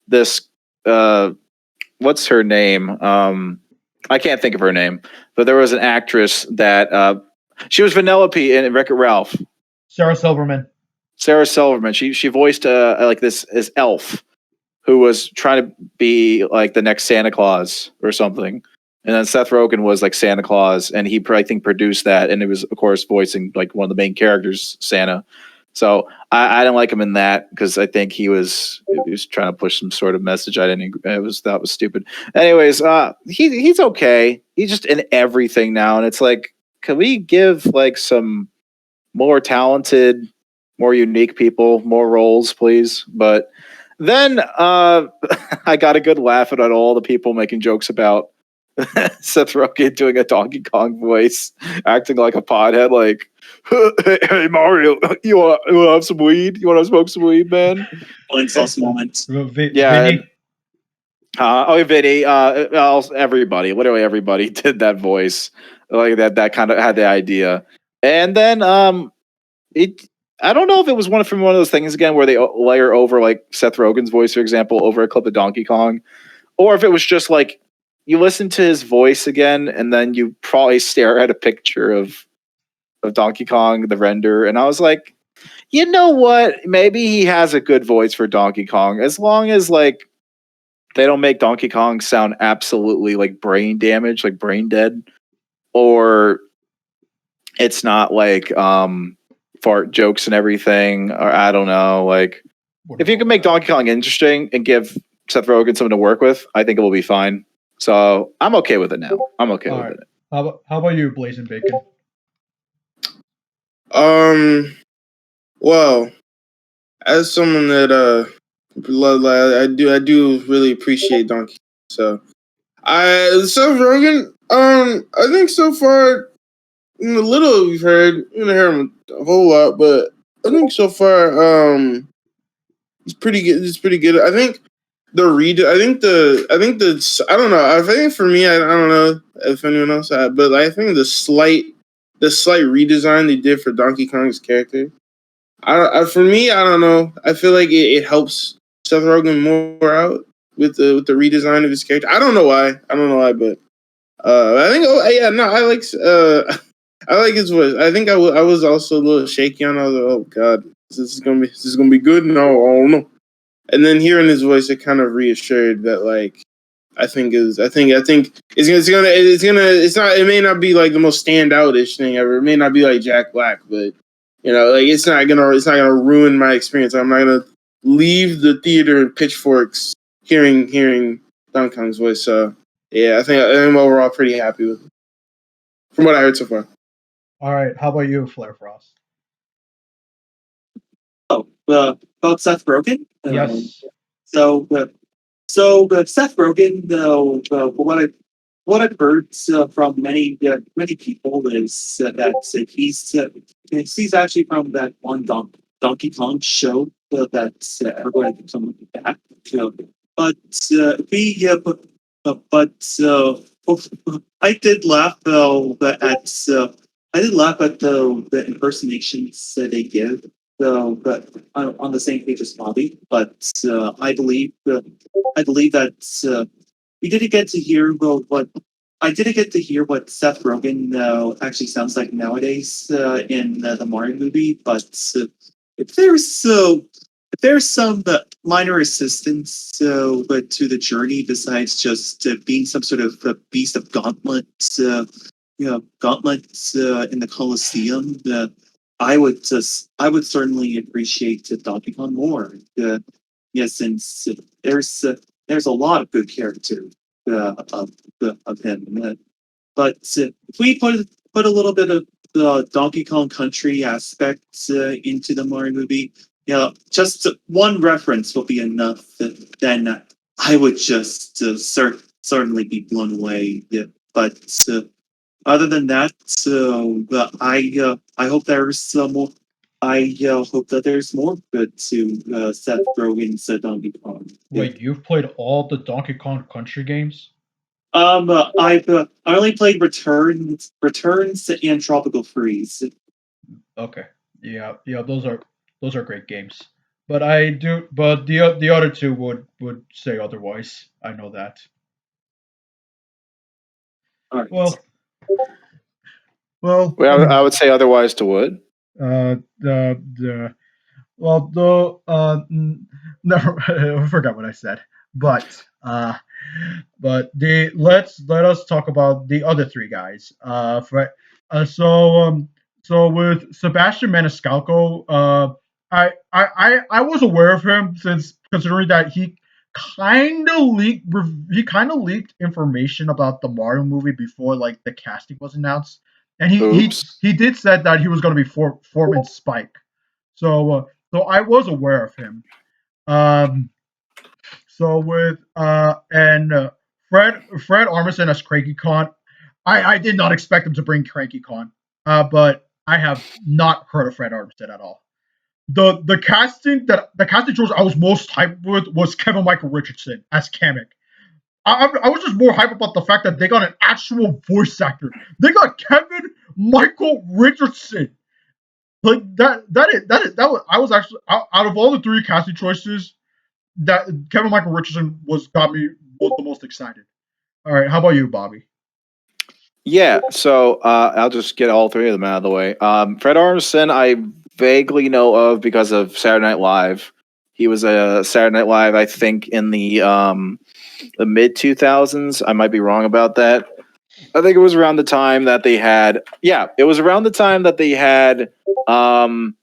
this. What's her name? I can't think of her name, but there was an actress that she was Vanellope in Wreck-It Ralph. Sarah Silverman. She voiced like this elf who was trying to be like the next Santa Claus or something. And then Seth Rogen was like Santa Claus, and he I think produced that, and it was of course voicing like one of the main characters, Santa. So I didn't like him in that because I think he was trying to push some sort of message. That was stupid. Anyways, he's okay. He's just in everything now, and it's like, can we give like some more talented, more unique people more roles, please? But then I got a good laugh at all the people making jokes about Seth Rogen doing a Donkey Kong voice, acting like a pothead, like, hey Mario, you want to have some weed? You want to smoke some weed, man? Blind sauce moment. Yeah. Vinny. Everybody, literally everybody did that voice, like that kind of had the idea, and then it. I don't know if it was from one of those things again where they layer over like Seth Rogen's voice, for example, over a clip of Donkey Kong, or if it was just like you listen to his voice again, and then you probably stare at a picture of Donkey Kong, the render, and I was like, you know what? Maybe he has a good voice for Donkey Kong, as long as like they don't make Donkey Kong sound absolutely like brain damaged, like brain dead, or it's not like fart jokes and everything, or I don't know. Like if you can make Donkey Kong interesting and give Seth Rogen something to work with, I think it will be fine. So I'm okay with it now. I'm okay All with right. it. How about you, Blazing Bacon? Well, as someone that I do really appreciate Donkey. So Seth Rogen, I think so far in the little we've heard, we didn't hear him a whole lot, but I think so far it's pretty good. It's pretty good. I think I don't know. I think for me, I don't know if anyone else had, but I think the slight redesign they did for Donkey Kong's character. For me, I don't know. I feel like it helps Seth Rogen more out with the redesign of his character. I don't know why. But I think. Oh yeah, no, I like I like his voice. I think I was also a little shaky on. I was like, oh god, this is gonna be good. No, I don't know. And then hearing his voice, it kind of reassured that like I think it's not, it may not be like the most standout-ish thing ever. It may not be like Jack Black, but like it's not gonna ruin my experience. I'm not gonna leave the theater in pitchforks hearing Donkey Kong's voice. So yeah, I think I'm overall pretty happy with it, from what I heard so far. All right. How about you, Flare Frost? Oh, about Seth Rogen. Yes. So Seth Rogen, what I've heard from many people is that he's actually from that one Donkey Kong show that everybody keeps on looking back. But he but I did laugh at the impersonations that they give. So, but on the same page as Bobby, but I believe that we didn't get to hear what I didn't get to hear what Seth Rogen actually sounds like nowadays in the Mario movie. But if there's some minor assistance but to the journey besides just being some sort of beast of gauntlets, gauntlets in the Colosseum, I would certainly appreciate Donkey Kong more. Since there's a lot of good character of him. But if we put a little bit of the Donkey Kong Country aspects into the Mario movie, just one reference will be enough. Then I would just certainly be blown away. Yeah. But other than that, I hope there's more. I hope that there's more good to Seth Rogen's Donkey Kong. Wait, you've played all the Donkey Kong Country games? I only played Returns, and Tropical Freeze. Okay. Yeah, those are great games. But the other two would say otherwise. I know that. All right. Well, Well, anyway, I would say otherwise to would. the well the never I forgot what I said. But let us talk about the other three guys. So with Sebastian Maniscalco, I was aware of him since considering that he kind of leaked information about the Mario movie before like the casting was announced, and Oops. he did said that he was going to be forming Spike. So I was aware of him. Um, so with Fred Armisen as Cranky Khan, I did not expect him to bring Cranky Khan, but I have not heard of Fred Armisen at all. The casting choice I was most hyped with was Keegan-Michael Richardson as Kamek. I was just more hyped about the fact that they got an actual voice actor. They got Keegan-Michael Richardson. Like that was I was actually out of all the three casting choices, that Keegan-Michael Richardson was the most excited. All right, how about you, Bobby? Yeah, so I'll just get all three of them out of the way. Fred Armisen, I vaguely know of because of Saturday Night Live. He was a Saturday Night Live, I think, in the mid 2000s. I might be wrong about that. I think it was around the time that they had. Yeah, it was around the time that they had um,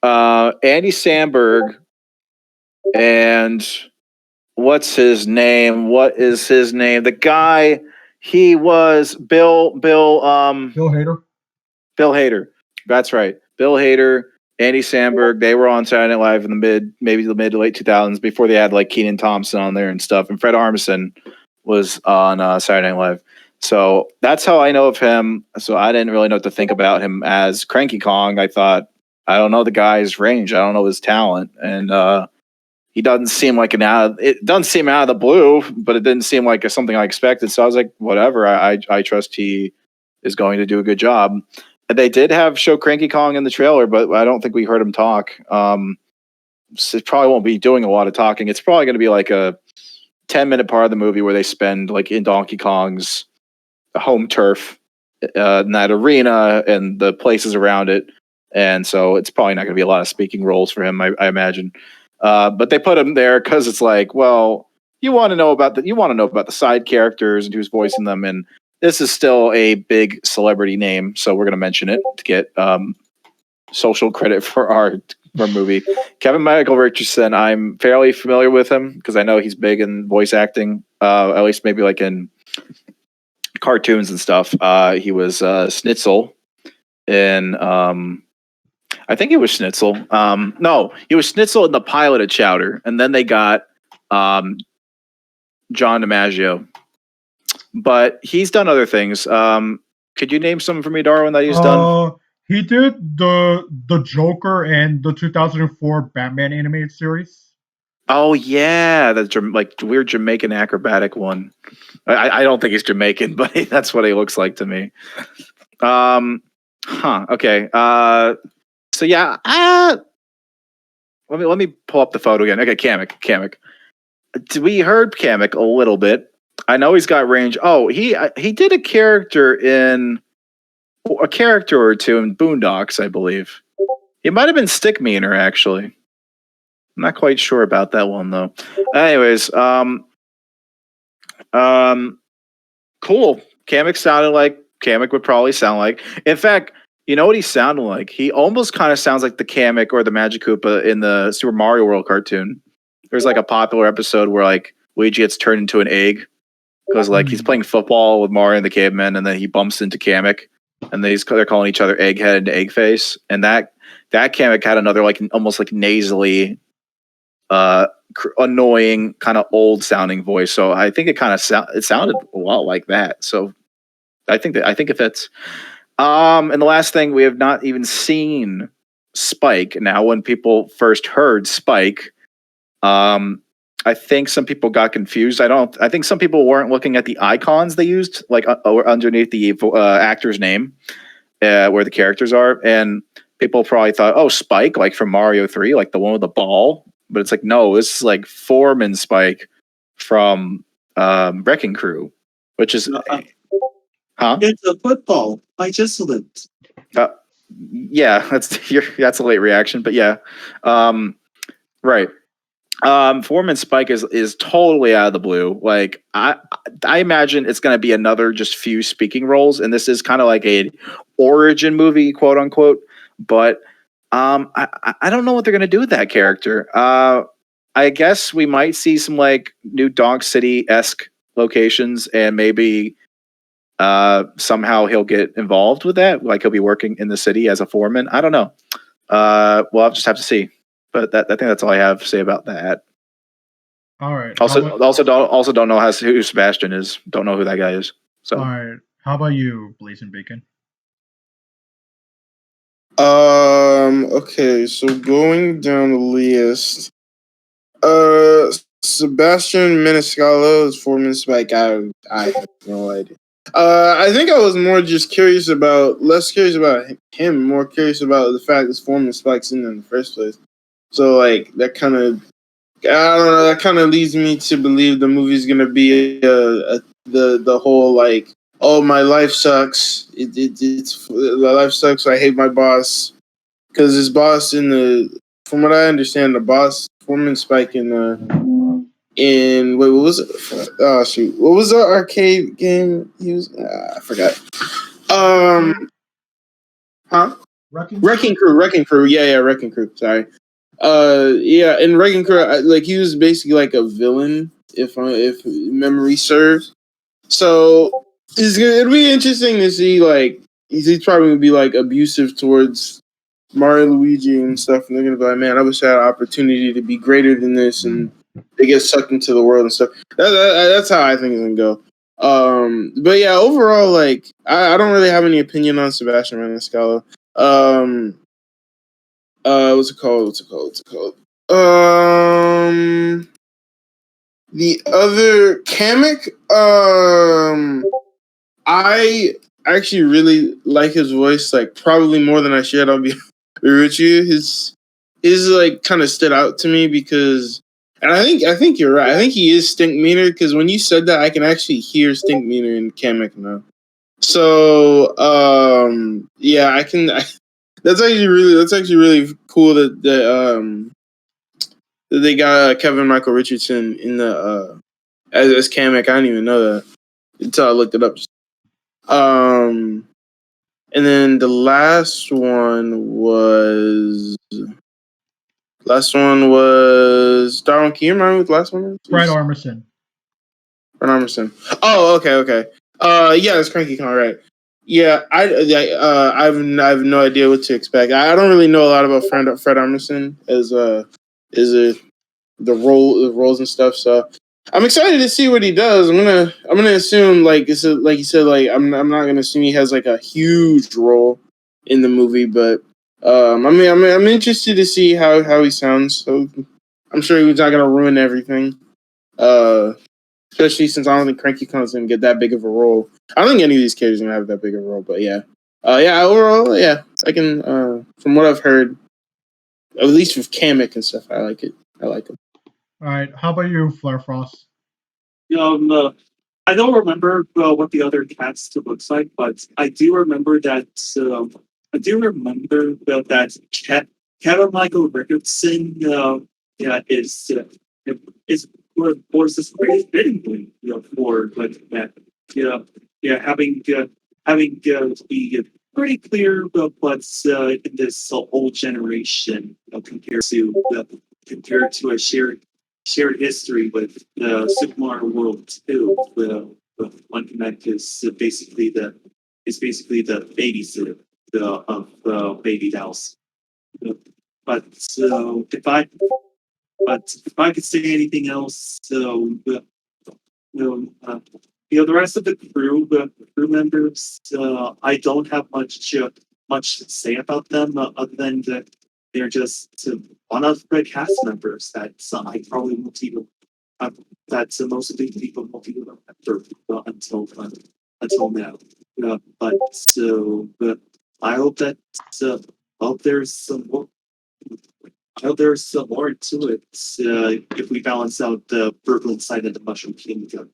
Andy Samberg and what's his name? What is his name? The guy. He was Bill Hader. Bill Hader. That's right. Bill Hader, Andy Samberg, they were on Saturday Night Live in the mid to late 2000s before they had like Kenan Thompson on there and stuff. And Fred Armisen was on Saturday Night Live. So that's how I know of him. So I didn't really know what to think about him as Cranky Kong. I thought, I don't know the guy's range. I don't know his talent. And he doesn't seem like it doesn't seem out of the blue, but it didn't seem like something I expected. So I was like, whatever. I trust he is going to do a good job. They did show Cranky Kong in the trailer, but I don't think we heard him talk. So it probably won't be doing a lot of talking. It's probably going to be like a 10-minute part of the movie where they spend like in Donkey Kong's home turf, in that arena and the places around it. And so it's probably not going to be a lot of speaking roles for him, I imagine. But they put him there because it's like, well, you want to know about the side characters and who's voicing them, and this is still a big celebrity name, so we're going to mention it to get social credit for our movie. Keegan-Michael Richardson, I'm fairly familiar with him because I know he's big in voice acting, at least maybe like in cartoons and stuff. He was Schnitzel in I think it was Schnitzel. No, he was Schnitzel in the pilot of Chowder, and then they got John DiMaggio. But he's done other things. Could you name some for me, Darwin, that he's done? He did the Joker and the 2004 Batman animated series. Oh yeah, that's like weird Jamaican acrobatic one. I don't think he's Jamaican, but that's what he looks like to me. Okay. So yeah. Let me pull up the photo again. Okay, Kamek. We heard Kamek a little bit. I know he's got range. Oh, he did a character or two in Boondocks, I believe. He might have been Stick Meaner, actually. I'm not quite sure about that one though. Anyways, cool. Kamek sounded like Kamek would probably sound like. In fact, you know what he sounded like? He almost kind of sounds like the Kamek or the Magic Koopa in the Super Mario World cartoon. There's like a popular episode where like Luigi gets turned into an egg because like he's playing football with Mario and the Caveman, and then he bumps into Kamek, and they're calling each other Egghead and Eggface, and that Kamek had another like almost like nasally, annoying kind of old sounding voice. So I think it kind of it sounded a lot like that. So I think it fits. And the last thing, we have not even seen Spike. Now, when people first heard Spike, I think some people got confused. I think some people weren't looking at the icons they used, like underneath the actor's name, where the characters are, and people probably thought, "Oh, Spike, like from Mario 3, like the one with the ball." But it's like, no, this is like Foreman Spike from Wrecking Crew, which is, huh? It's a football. I just lived. Yeah, that's a late reaction, but yeah, right. Foreman Spike is totally out of the blue. Like I imagine it's going to be another just few speaking roles, and this is kind of like a origin movie, quote unquote. But I don't know what they're going to do with that character. I guess we might see some like new Dog City-esque locations, and maybe somehow he'll get involved with that. Like he'll be working in the city as a foreman. I don't know. I'll just have to see. But I think that's all I have to say about that. All right. Also don't know who Sebastian is. Don't know who that guy is. So all right. How about you, Blazing Bacon? Okay, so going down the list. Sebastian Maniscalco's performance, like I have no idea. I think I was more just less curious about him, more curious about the fact this Foreman Spike's in the first place. So like that kind of, I don't know, that kind of leads me to believe the movie's gonna be the whole like, oh, my life sucks. It's my life sucks. I hate my boss because his boss from what I understand, the boss Foreman Spike wait, what was it? Oh shoot, what was the arcade game he was? I forgot. Huh? Wrecking Crew. Yeah, Wrecking Crew. Sorry. Yeah, in Wrecking Crew, like he was basically like a villain, if memory serves. So it'll be interesting to see like he's probably gonna be like abusive towards Mario, Luigi, and stuff, and they're gonna be like, man, I wish I had an opportunity to be greater than this, and they get sucked into the world and stuff. That's how I think it's gonna go. But yeah, overall, like I don't really have any opinion on Sebastian Maniscalco. What's it called? The other Kamek. I actually really like his voice, like probably more than I should. I'll be with you. His like kind of stood out to me because, and I think you're right. I think he is Stink Meaner because when you said that, I can actually hear Stink Meaner in Kamek now. So yeah, I can. That's actually really cool that they got Keegan-Michael Richardson in the as Kamek. I didn't even know that until I looked it up. And then the last one was Darwin. Can you remember what the last one was? Fred Armisen. Fred Armisen. Oh, okay. Yeah, it's Cranky Con, right? Yeah, I have no idea what to expect. I don't really know a lot about Fred Armisen as the roles and stuff. So I'm excited to see what he does. I'm gonna assume like you said, like I'm not gonna assume he has like a huge role in the movie, but I'm interested to see how he sounds. So I'm sure he's not gonna ruin everything. Especially since I don't think Cranky Con's gonna get that big of a role. I don't think any of these characters are gonna have that big of a role, but yeah. Overall, yeah. I can from what I've heard, at least with Kamek and stuff, I like it. I like him. All right, how about you, Flare Frost? I don't remember what the other cast looks like, but I do remember that. That Keegan-Michael Richardson, is was this pretty fittingly, for like that. Having to be pretty clear about what's in this old generation, compared to a shared history with Super Mario World 2. One Connect is basically the babysitter of baby dolls. But if I could say anything else, the rest of the crew members, I don't have much to say about them other than that they're just one of the cast members that I probably won't even that most of the people won't even remember until now. But I hope that there's some more. I hope there's some more to it if we balance out the Brooklyn side of the Mushroom Kingdom.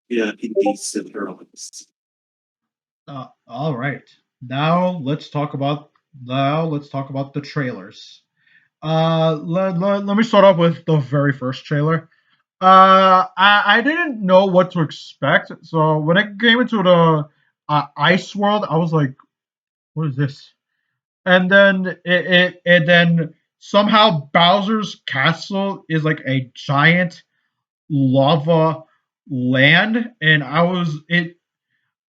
Yeah, in these heroines. All right. Now let's talk about the trailers. Let me start off with the very first trailer. I didn't know what to expect, so when it came into the ice world, I was like, "What is this?" And then then somehow Bowser's castle is like a giant lava land, and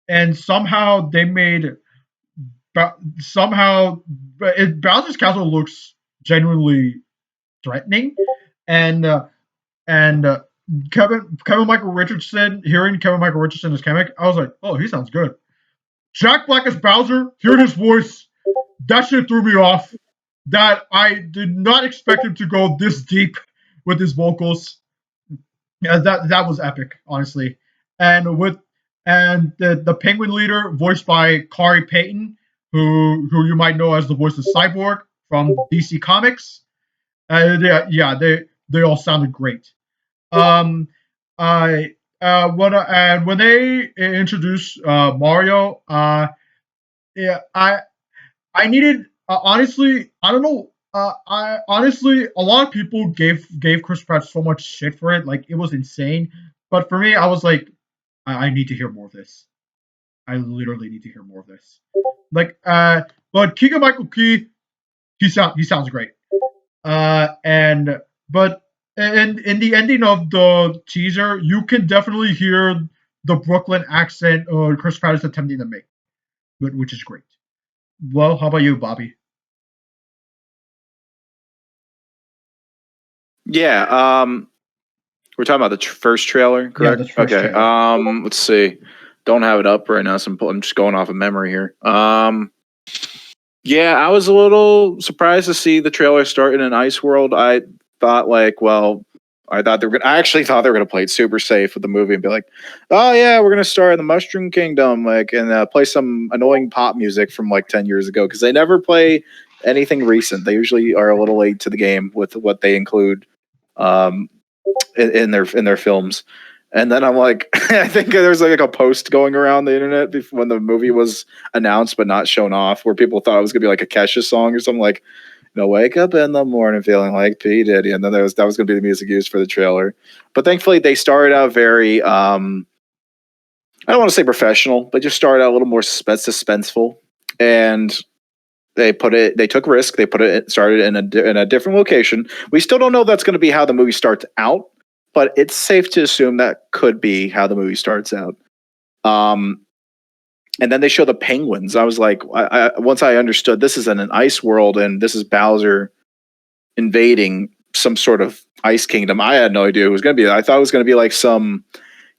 and somehow they made Bowser's castle looks genuinely threatening, and Keegan-Michael Richardson, hearing Keegan-Michael Richardson as Kamek, I was like, oh, he sounds good. Jack Black as Bowser, hearing his voice, that shit threw me off. That I did not expect him to go this deep with his vocals. Yeah, that was epic, honestly. And the Penguin leader, voiced by Kari Payton, who you might know as the voice of Cyborg from DC Comics. They all sounded great. Um, I and when they introduced Mario, yeah, I needed honestly. I don't know. I honestly, a lot of people gave Chris Pratt so much shit for it, like it was insane. But for me, I was like, I need to hear more of this. I literally need to hear more of this. Like, but Keegan-Michael Key, he sounds great. And but in the ending of the teaser, you can definitely hear the Brooklyn accent Chris Pratt is attempting to make, which is great. Well, how about you, Bobby? Yeah, we're talking about the first trailer, Yeah, correct? the first Okay. trailer. Let's see. Don't have it up right now, so I'm just going off of memory here. Yeah, I was a little surprised to see the trailer start in an ice world. I thought like, well, I thought they were gonna. I actually thought they were gonna play it super safe with the movie and be like, "Oh yeah, we're gonna start in the Mushroom Kingdom," like, and play some annoying pop music from like 10 years ago because they never play anything recent. They usually are a little late to the game with what they include um, in their films. And then I'm like, I think there's like a post going around the internet before, when the movie was announced but not shown off, where people thought it was gonna be like a Kesha song or something like, wake up in the morning feeling like P Diddy, and then that was gonna be the music used for the trailer. But thankfully, they started out very, I don't want to say professional, but just started out a little more suspenseful, and they took risk, they started in a different location. We still don't know if that's going to be how the movie starts out, but it's safe to assume that could be how the movie starts out. And then they show the penguins. I was like, once I understood this is in an ice world and this is Bowser invading some sort of ice kingdom, I had no idea it was going to be. I thought it was going to be like some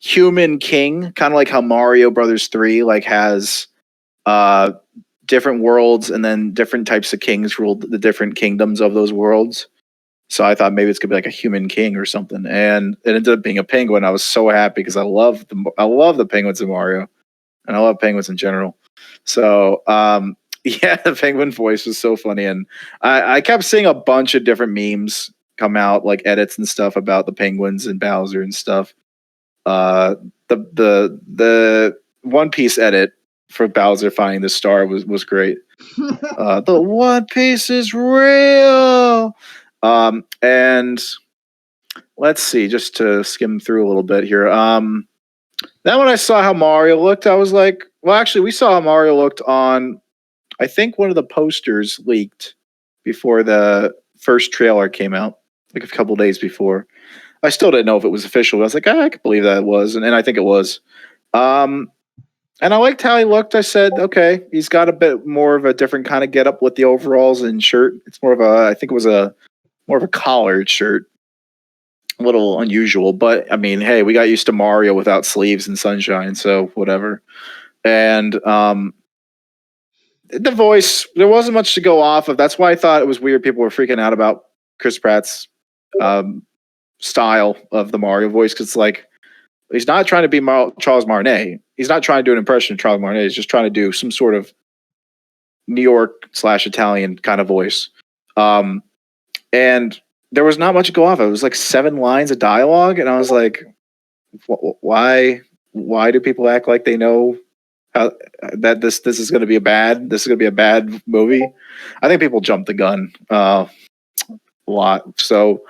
human king, kind of like how Mario Brothers 3 like has uh different worlds and then different types of kings ruled the different kingdoms of those worlds. So I thought maybe it's gonna be like a human king or something, and it ended up being a penguin. I was so happy because I love the penguins in Mario, and I love penguins in general. So yeah, the penguin voice was so funny, and I kept seeing a bunch of different memes come out, like edits and stuff about the penguins and Bowser and stuff. Uh, the One Piece edit for Bowser finding the star was great. The One Piece is real. And let's see, just to skim through a little bit here. Then when I saw how Mario looked, I was like, well, actually, we saw how Mario looked on, I think one of the posters leaked before the first trailer came out, like a couple days before. I still didn't know if it was official. But I was like, I could believe that it was, and I think it was. Um, and I liked how he looked. I said, okay, he's got a bit more of a different kind of getup with the overalls and shirt. It's more of a, I think it was a more of a collared shirt. A little unusual, but I mean, hey, we got used to Mario without sleeves and sunshine, so whatever. And the voice, there wasn't much to go off of. That's why I thought it was weird. People were freaking out about Chris Pratt's style of the Mario voice because, like, he's not trying to be Charles Martinet. He's not trying to do an impression of Charles Martinet. He's just trying to do some sort of New York / Italian kind of voice. And there was not much to go off of. It was like 7 lines of dialogue, and I was like, why? Why do people act like they know how that this is going to be a bad movie? I think people jumped the gun a lot. So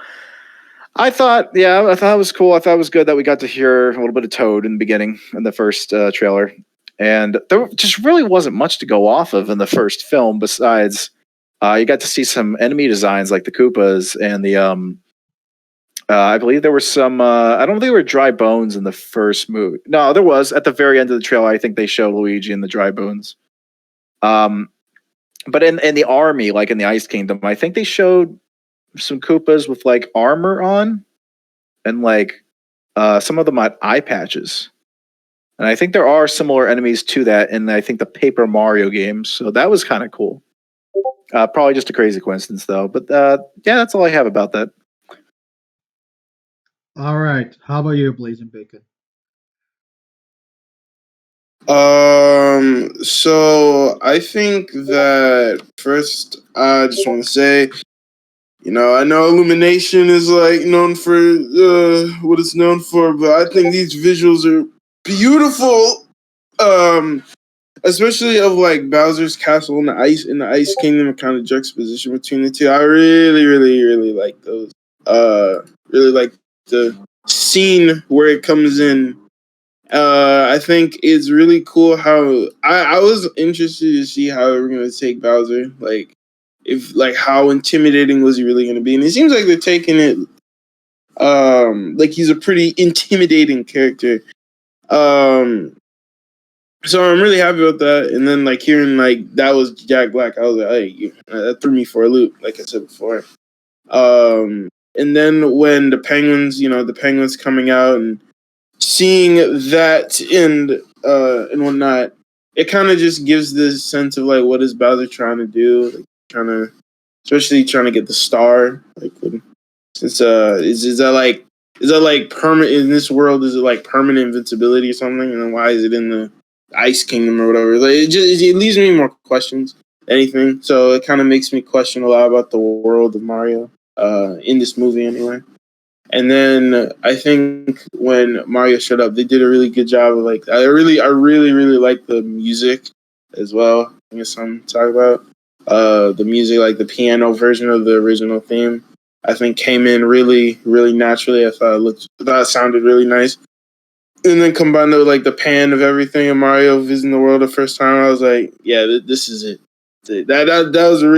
I thought it was cool. I thought it was good that we got to hear a little bit of Toad in the beginning in the first trailer, and there just really wasn't much to go off of in the first film besides you got to see some enemy designs like the Koopas and the I believe there were some. I don't think there were dry bones in the first movie. No, there was at the very end of the trailer. I think they show Luigi and the dry bones. But in the army, like in the Ice Kingdom, I think they showed some Koopas with like armor on, and like some of them had eye patches. And I think there are similar enemies to that in I think the Paper Mario games. So that was kind of cool. Probably just a crazy coincidence though. But yeah, that's all I have about that. All right. How about you, Blazing Bacon? So I think that first, I just want to say, I know Illumination is like known for what it's known for, but I think these visuals are beautiful. Um, Especially of like Bowser's castle in the Ice Kingdom, a kind of juxtaposition between the two. I really, really, really like those. Really like the scene where it comes in. I think it's really cool how I was interested to see how they were gonna take Bowser. Like if like how intimidating was he really gonna be? And it seems like they're taking it like he's a pretty intimidating character. Um so I'm really happy about that. And then like hearing like that was Jack Black, I was like, hey, that threw me for a loop, like I said before. And then when the penguins coming out and seeing that and whatnot, it kind of just gives this sense of like what is Bowser trying to do, like trying to, especially trying to get the star. Like, since is that like permanent in this world? Is it like permanent invincibility or something? And then why is it in the Ice Kingdom or whatever? Like it leaves me more questions than anything. So it kind of makes me question a lot about the world of Mario in this movie anyway. And then I think when Mario showed up, they did a really good job of like I really like the music as well. I guess I'm talking about the music, like the piano version of the original theme. I think came in really, really naturally. I thought it sounded really nice. And then combined with like the pan of everything and Mario visiting the world the first time, I was like, yeah, this is it. That was a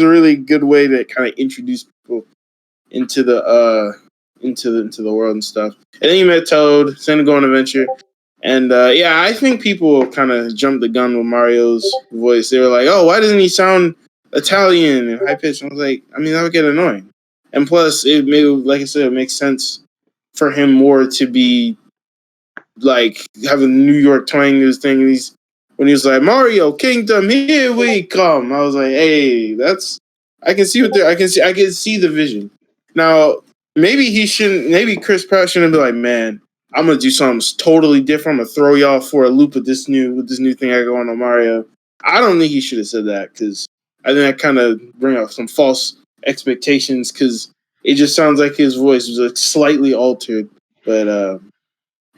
really good way to kind of introduce people into into the world and stuff. And then you met Toad, Santa Go on Adventure. And yeah, I think people kind of jumped the gun with Mario's voice. They were like, "Oh, why doesn't he sound Italian and high pitched?" I was like, I mean, that would get annoying. And plus, like I said, it makes sense for him more to be like having New York twang in his thing. And when he was like, "Mario Kingdom, here we come," I was like, "Hey, that's I can see I can see the vision." Now, maybe he shouldn't. Maybe Chris Pratt shouldn't be like, "Man, I'm gonna do something totally different. I'm gonna throw y'all for a loop with this new thing I got on Mario." I don't think he should have said that because I think that kind of bring up some false expectations because it just sounds like his voice was like slightly altered. But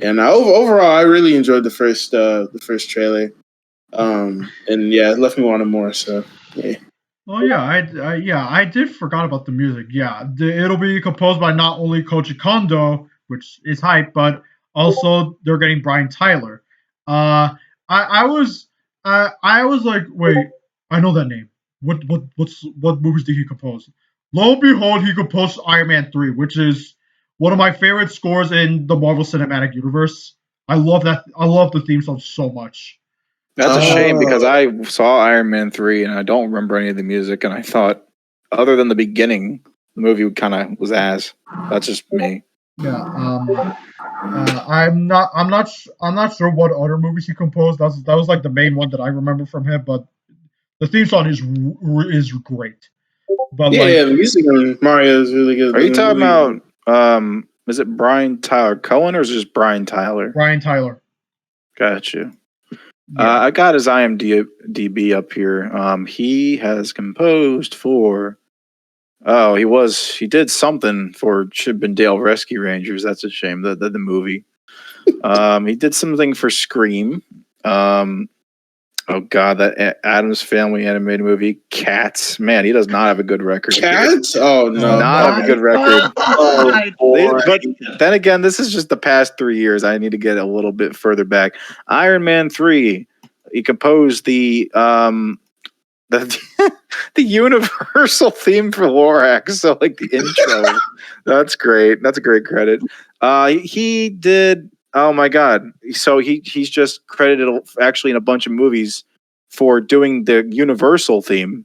and overall, I really enjoyed the first trailer. And yeah, it left me wanting more. So yeah. Oh yeah, I did forgot about the music. Yeah, it'll be composed by not only Koji Kondo, which is hype, but also they're getting Brian Tyler. Uh, I was like, wait, I know that name. What movies did he compose? Lo and behold, he composed Iron Man 3, which is one of my favorite scores in the Marvel Cinematic Universe. I love that. I love the theme song so much. That's a shame because Oh. I saw Iron Man 3 and I don't remember any of the music, and I thought, other than the beginning, the movie kind of was ass. That's just me. Yeah. I'm not sure what other movies he composed. That was like the main one that I remember from him. But the theme song is great. But Yeah, the music on Mario is really good. Are you talking about, is it Brian Tyler Cohen or is it just Brian Tyler? Brian Tyler. Got you. Yeah. I got his IMDb up here. He has composed for. Oh, he did something for Chip and Dale Rescue Rangers. That's a shame. The movie. He did something for Scream. Oh God, that Adam's Family animated movie, Cats. Man, he does not have a good record. Cats? Oh no, not have a good record. Oh, But then again, this is just the past 3 years. I need to get a little bit further back. Iron Man 3. He composed the the universal theme for Lorax. So like the intro. That's great. That's a great credit. He did. Oh my God. So he's just credited actually in a bunch of movies for doing the universal theme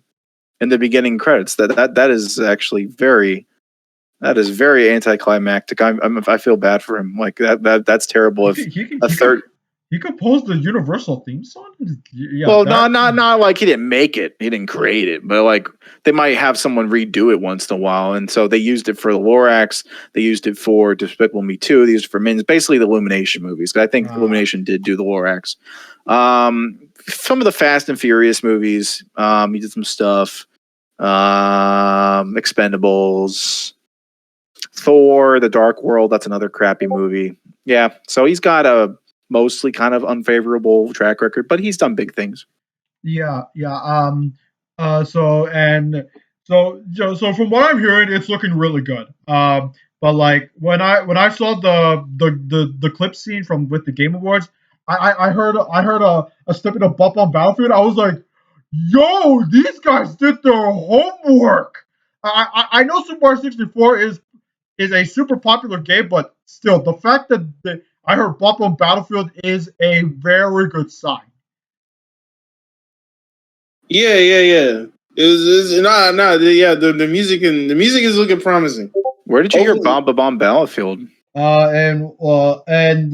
in the beginning credits. That is actually very. That is very anticlimactic. I feel bad for him. Like that's terrible. If a third He composed the Universal theme song. Yeah, Well, that. not like he didn't make it, he didn't create it, but like they might have someone redo it once in a while, and so they used it for the Lorax, they used it for Despicable Me 2, they used it for Mins, basically the Illumination movies. 'Cause I think Illumination did do the Lorax. Some of the Fast and Furious movies, he did some stuff. Expendables, Thor, The Dark World, that's another crappy movie. Yeah, so he's got a mostly kind of unfavorable track record, but he's done big things. Yeah, yeah. So from what I'm hearing, it's looking really good. But like when I saw the clip scene from with the Game Awards, I heard a snippet of Bump on Battlefield. I was like, yo, these guys did their homework. I know Super Mario 64 is a super popular game, but still, the fact that I heard Bump on Battlefield is a very good sign. Yeah. Yeah. The music is looking promising. Where did you hear Hopefully- Bomb Battlefield? And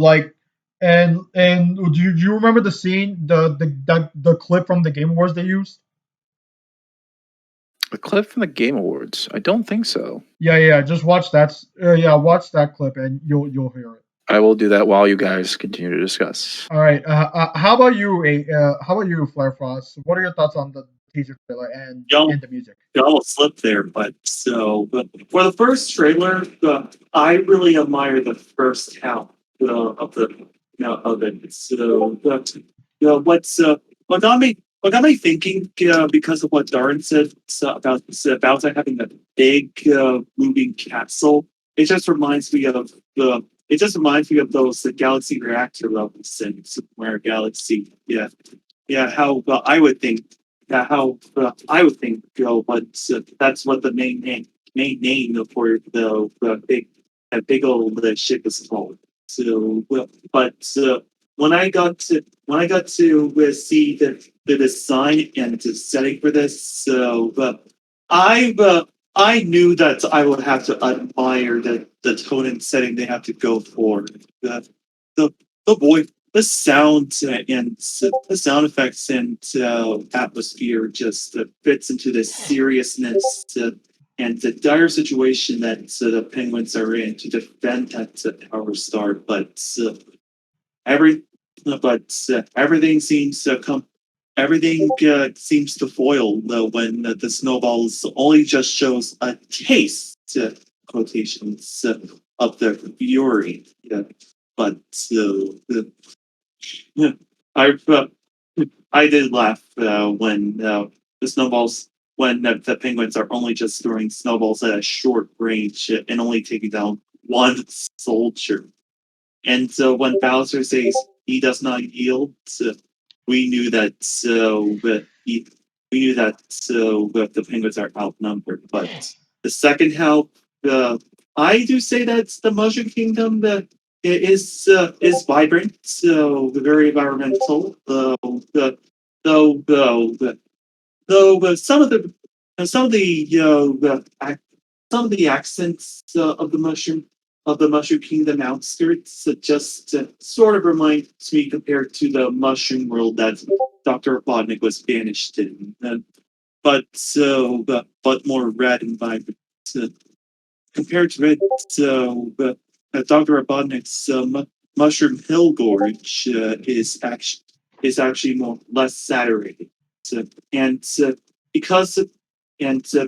like and do you remember the scene the clip from the Game Awards they used? A clip from the Game Awards? I don't think so. Yeah, just watch that. Watch that clip and you'll hear it. I will do that while you guys continue to discuss. All right. How about you? How about you, Flare Frost? What are your thoughts on the teaser trailer and the music? You almost slipped there, but for the first trailer, I really admire the first half of the of it. So what got me thinking because of what Darren said about having a big moving capsule. It just reminds me of those Galaxy reactor levels in Super Mario Galaxy. Yeah. How I would think. Yeah, how I would think. But that's what the main name for the big old ship is called. So, but when I got to see the design and the setting for this, I knew that I would have to admire the tone and setting they have to go for. The the voice, the sound and the sound effects and atmosphere just fits into the seriousness and the dire situation that the Penguins are in to defend that Power Star. But every everything seems to come. Everything seems to foil when the snowballs only just shows a taste, quotations, of their fury. Yeah. But I I did laugh when the snowballs when the penguins are only just throwing snowballs at a short range and only taking down one soldier. And so when Bowser says he does not yield, we knew that we knew that the penguins are outnumbered. But the second half, I do say that the Mushroom Kingdom is vibrant, so very environmental. Though some of the some of the accents of the Mushroom Kingdom outskirts just sort of reminds me compared to the Mushroom World that Dr. Robotnik was banished in, but more red and vibrant. Compared to it, Dr. Robotnik's Mushroom Hill Gorge is actually less saturated. And because of,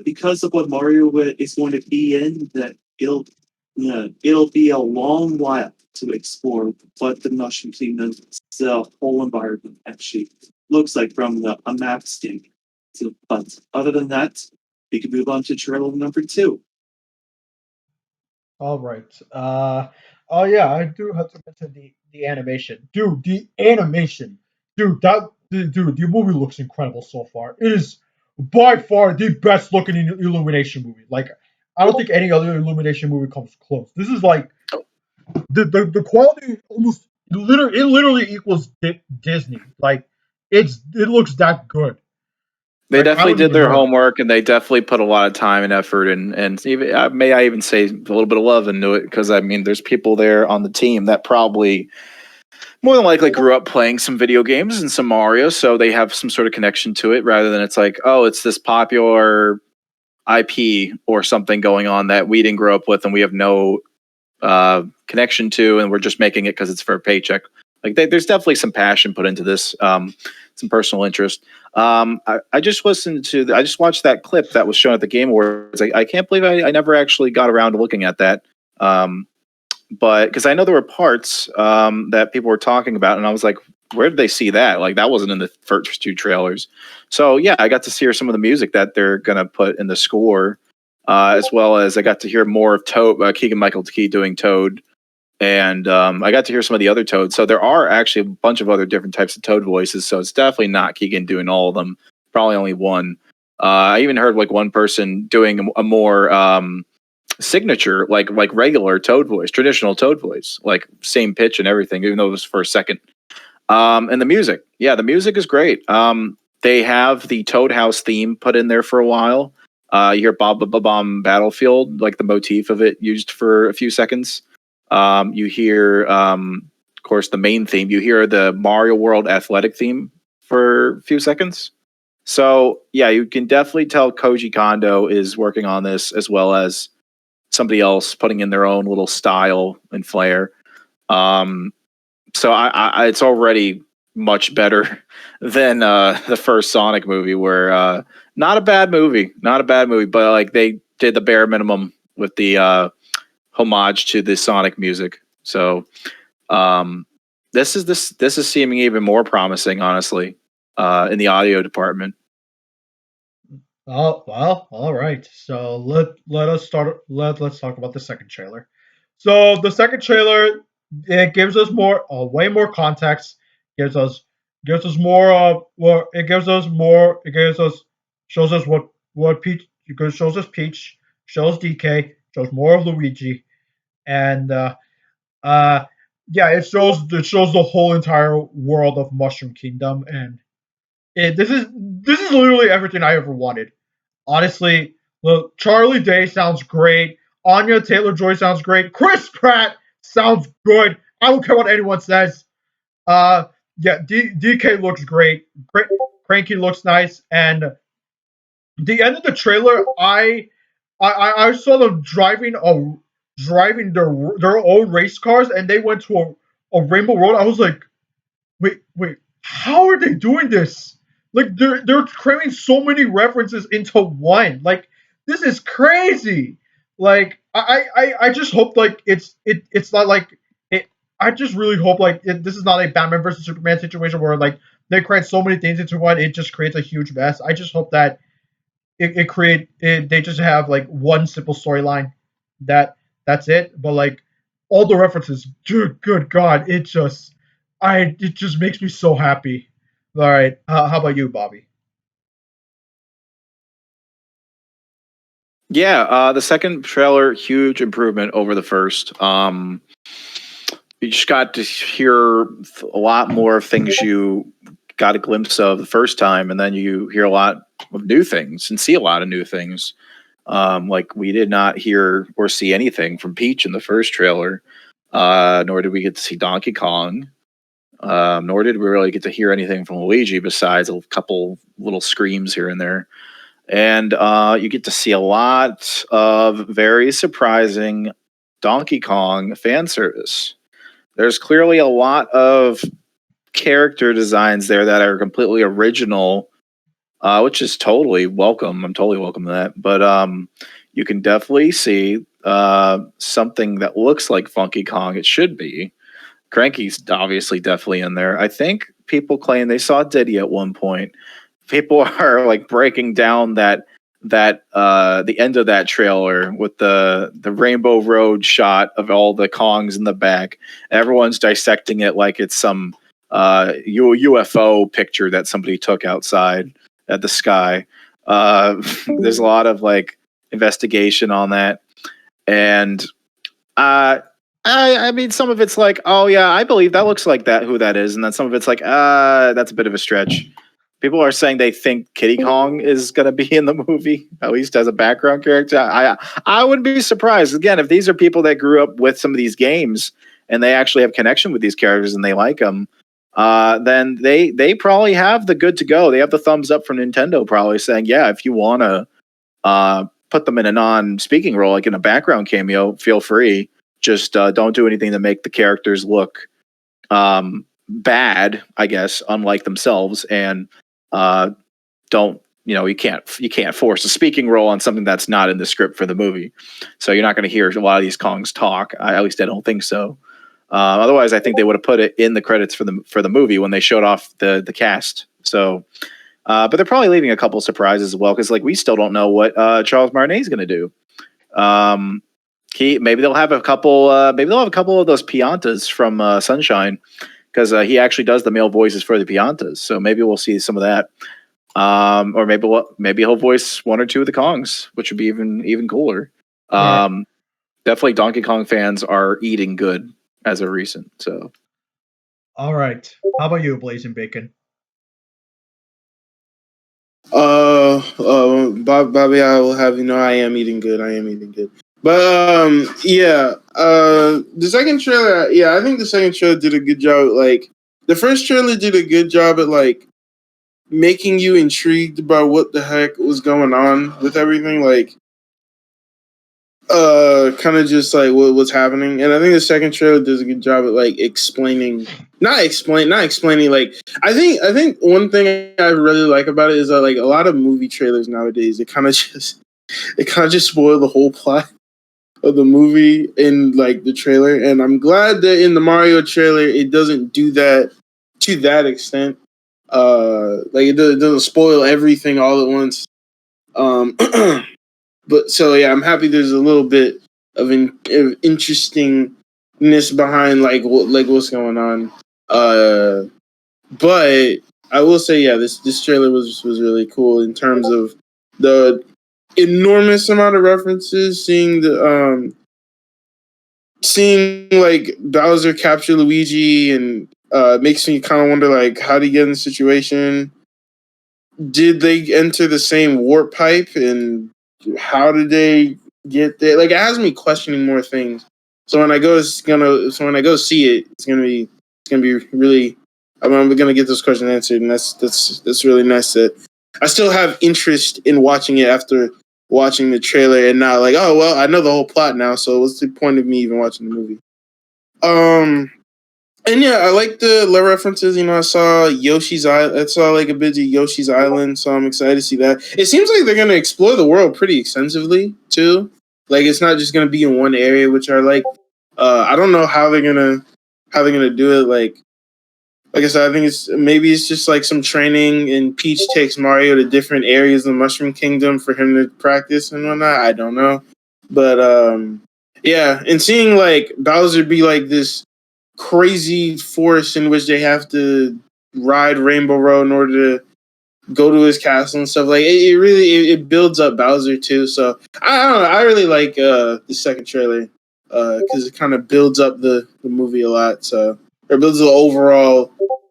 because of what Mario is going to be in, that it'll be a long while to explore what the Mushroom Kingdom's whole environment actually looks like from a map standpoint. But other than that, we can move on to trailer number 2. All right. Oh yeah, I do have to mention the animation, dude. The animation, dude. The movie looks incredible so far. It is by far the best looking Illumination movie. Like, I don't think any other Illumination movie comes close. This is like the quality almost it literally equals Disney. Like, it looks that good. They Like, I definitely don't did even their know. homework, and they definitely put a lot of time and effort, and even may I even say a little bit of love into it, because I mean, there's people there on the team that probably more than likely grew up playing some video games and some Mario, so they have some sort of connection to it rather than it's like, oh, it's this popular IP or something going on that we didn't grow up with and we have no connection to, and we're just making it because it's for a paycheck. Like there's definitely some passion put into this, some personal interest. I just I just watched that clip that was shown at the Game Awards. I can't believe I never actually got around to looking at that. But because I know there were parts that people were talking about, and I was like, where did they see that? Like that wasn't in the first two trailers. So yeah, I got to hear some of the music that they're gonna put in the score, as well as I got to hear more of Toad, Keegan-Michael Key doing Toad, and I got to hear some of the other Toads. So there are actually a bunch of other different types of Toad voices. So it's definitely not Keegan doing all of them. Probably only one. I even heard like one person doing a more signature, like regular Toad voice, traditional Toad voice, like same pitch and everything, even though it was for a second. And the music, yeah, the music is great. They have the Toad House theme put in there for a while. You hear Bob Bomb Battlefield, like the motif of it used for a few seconds. You hear, of course, the main theme. You hear the Mario World athletic theme for a few seconds. So yeah, you can definitely tell Koji Kondo is working on this, as well as somebody else putting in their own little style and flair. So I it's already much better than the first Sonic movie, where not a bad movie, but like they did the bare minimum with the homage to the Sonic music. So this is seeming even more promising, honestly, in the audio department. Oh well, all right. So let us start. Let's talk about the second trailer. So the second trailer, it gives us more, way more context. Gives us more. Well, it gives us more. It gives us shows us what Peach. It shows us Peach. Shows DK. Shows more of Luigi, and uh, yeah, it shows the whole entire world of Mushroom Kingdom, and this is literally everything I ever wanted. Honestly, look, Charlie Day sounds great. Anya Taylor Joy sounds great. Chris Pratt sounds good. I don't care what anyone says. Uh, yeah, DK looks great. Cranky looks nice, and the end of the trailer, I saw them driving their own race cars, and they went to a Rainbow Road. I was like, wait, how are they doing this? Like they're cramming so many references into one. Like this is crazy. Like I just hope like it's not like it. I just really hope like this is not a Batman versus Superman situation where like they cram so many things into one. It just creates a huge mess. I just hope that they just have like one simple storyline that's it. But like all the references, good God, it just makes me so happy. All right, how about you, Bobby? Yeah, the second trailer, huge improvement over the first. You just got to hear a lot more things you got a glimpse of the first time, and then you hear a lot of new things and see a lot of new things. Like we did not hear or see anything from Peach in the first trailer, nor did we get to see Donkey Kong, nor did we really get to hear anything from Luigi besides a couple little screams here and there. And you get to see a lot of very surprising Donkey Kong fan service. There's clearly a lot of character designs there that are completely original, which is totally welcome. I'm totally welcome to that. But you can definitely see something that looks like Funky Kong. It should be. Cranky's obviously definitely in there. I think people claim they saw Diddy at one point. People are like breaking down that the end of that trailer with the Rainbow Road shot of all the Kongs in the back. Everyone's dissecting it like it's some UFO picture that somebody took outside at the sky. There's a lot of like investigation on that, and I mean, some of it's like, oh yeah, I believe that looks like that who that is, and then some of it's like, that's a bit of a stretch. People are saying they think Kitty Kong is going to be in the movie, at least as a background character. I wouldn't be surprised. Again, if these are people that grew up with some of these games, and they actually have connection with these characters and they like them, then they probably have the good to go. They have the thumbs up from Nintendo, probably saying, yeah, if you want to put them in a non-speaking role, like in a background cameo, feel free. Just don't do anything to make the characters look bad, I guess, unlike themselves, and don't, you can't force a speaking role on something that's not in the script for the movie. So you're not going to hear a lot of these Kongs talk. At least I don't think so. Otherwise, I think they would have put it in the credits for the movie when they showed off the cast. So, but they're probably leaving a couple surprises as well, because like we still don't know what Charles Martinet is going to do. Maybe they'll have a couple. Maybe they'll have a couple of those Piantas from Sunshine, because he actually does the male voices for the Piantas. So maybe we'll see some of that. Or maybe he'll voice one or two of the Kongs, which would be even cooler. Definitely, Donkey Kong fans are eating good as of recent. So, all right, how about you, Blazing Bacon? Bobby, I will have you know, I am eating good. But yeah, the second trailer, I think the second trailer did a good job. Like the first trailer did a good job at like making you intrigued about what the heck was going on with everything. Like, kind of just like what's happening. And I think the second trailer does a good job at like not explaining. Like, I think one thing I really like about it is that like a lot of movie trailers nowadays, it kind of just spoil the whole plot of the movie in like the trailer. And I'm glad that in the Mario trailer it doesn't do that to that extent. Like it doesn't spoil everything all at once. But so yeah, I'm happy there's a little bit of interestingness behind like what's going on. But I will say, yeah, this trailer was really cool in terms of the enormous amount of references. Seeing like Bowser capture Luigi, and makes me kind of wonder like how did he get in the situation? Did they enter the same warp pipe, and how did they get there? Like it has me questioning more things. So when I go see it, it's gonna be really. I'm gonna get those questions answered, and that's really nice that I still have interest in watching it after watching the trailer, and not like, oh well, I know the whole plot now, so what's the point of me even watching the movie? And yeah, I like the references. I saw Yoshi's Island. I saw like a bit of Yoshi's Island, so I'm excited to see that. It seems like they're gonna explore the world pretty extensively too. Like it's not just gonna be in one area, which I like. I don't know how they're gonna do it. Like I said, I think it's just like some training, and Peach takes Mario to different areas of the Mushroom Kingdom for him to practice and whatnot. I don't know, but yeah, and seeing like Bowser be like this crazy force in which they have to ride Rainbow Road in order to go to his castle and stuff. Like it really it builds up Bowser too. So I don't know. I really like the second trailer because it kind of builds up the movie a lot. So it builds the overall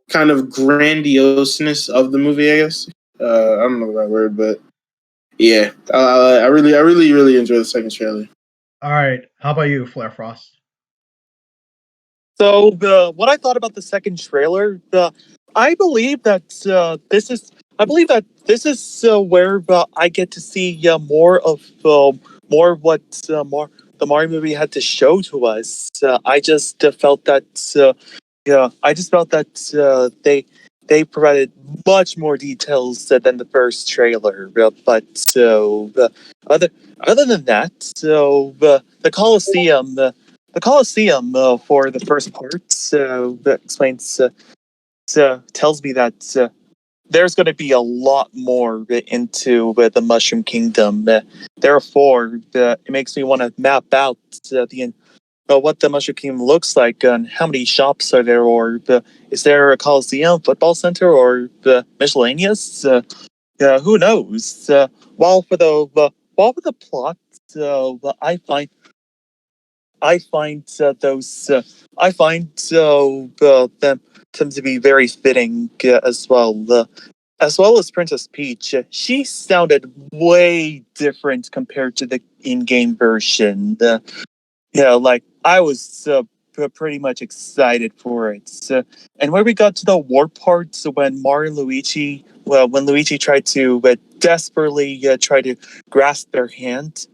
kind of grandioseness of the movie. I guess I don't know the right word, but yeah, I really enjoy the second trailer. All right, how about you, Flare Frost? So what I thought about the second trailer, I believe that this is where I get to see more of what the Mario movie had to show to us. I just felt that they provided much more details than the first trailer. But other than that, the Colosseum. The Colosseum for the first part explains tells me that there's going to be a lot more into the Mushroom Kingdom. Therefore, it makes me want to map out what the Mushroom Kingdom looks like and how many shops are there, or is there a Coliseum, football center, or miscellaneous? Who knows? While for the plot, I find them to be very fitting as well as Princess Peach. She sounded way different compared to the in-game version. Like pretty much excited for it. And when we got to the war part, so when Mario and Luigi, when Luigi tried to desperately try to grasp their hand,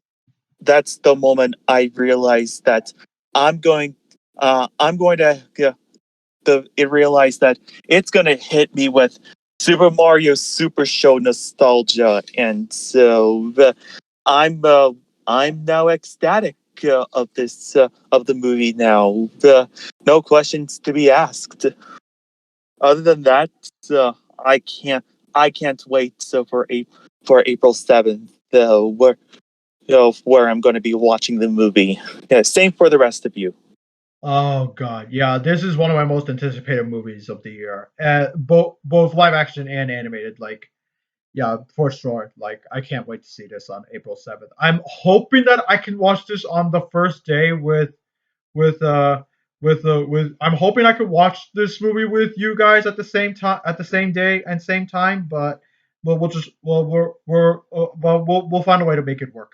that's the moment I realized that I'm going to realize that it's going to hit me with Super Mario Super Show nostalgia, and so I'm now ecstatic of this of the movie now. No questions to be asked. Other than that, uh, I can't I can't wait for April 7th, where I'm going to be watching the movie. Yeah, same for the rest of you. Oh god, yeah, this is one of my most anticipated movies of the year. Both live action and animated. Like, yeah, for sure. Like, I can't wait to see this on April 7th. I'm hoping that I can watch this on the first day with with. I'm hoping I could watch this movie with you guys at the same time, at the same day and same time. But we'll just we'll find a way to make it work.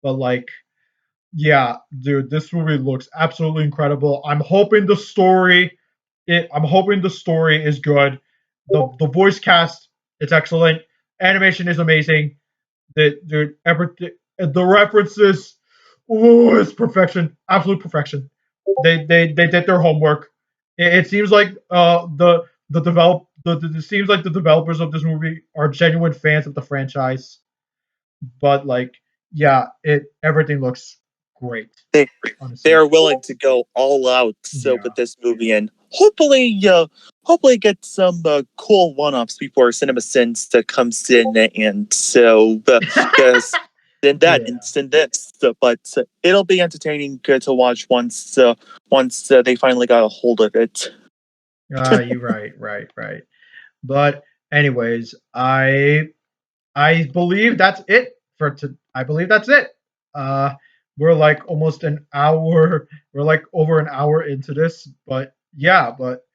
But like, yeah, dude, this movie looks absolutely incredible. I'm hoping the story is good. The voice cast, it's excellent. Animation is amazing. The everything, the references, ooh, it's perfection, absolute perfection. They did their homework. It seems like the develop the it seems like the developers of this movie are genuine fans of the franchise. But like, yeah, it everything looks great. They Honestly, they are willing to go all out yeah. with this movie, and hopefully get some cool one-offs before CinemaSins comes in, and so then that Yeah. and then this. But it'll be entertaining to watch once they finally got a hold of it. You're right. But anyways, I believe that's it for I believe that's it. Uh, we're like almost an hour. We're like over an hour into this, but yeah. But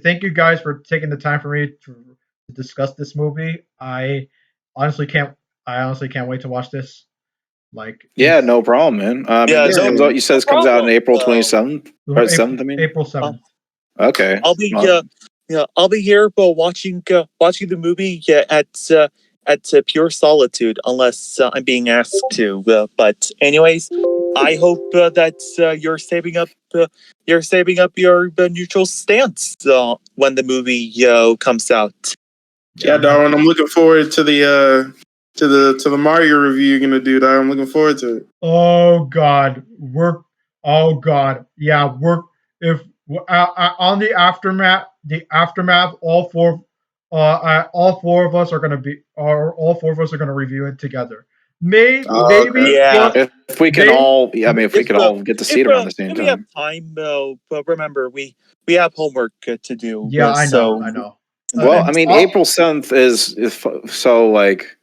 thank you guys for taking the time for me to discuss this movie. Honestly can't. I honestly can't wait to watch this. Like, Yeah, it's no problem, man. I mean, Yeah, this no, comes out. You said no this comes out on problem. April 27th or 7th. I mean, April 7th. okay. I'll be Well, I'll be here watching the movie at pure solitude unless I'm being asked to. But anyways, I hope that you're saving up your neutral stance when the movie comes out. Yeah, Darwin, I'm looking forward to the Mario review you're gonna do. Darwin, I'm looking forward to it. Oh God, Oh God, yeah, if on the aftermath, all four of us are gonna be, or all four of us are gonna review it together. Oh, okay. Maybe Yeah. what if we can maybe all, I mean, if we could all get to see it around the same if we have time. time, but remember we have homework to do. Yeah, I know, So I know. Well, I And mean, April 7th is so like,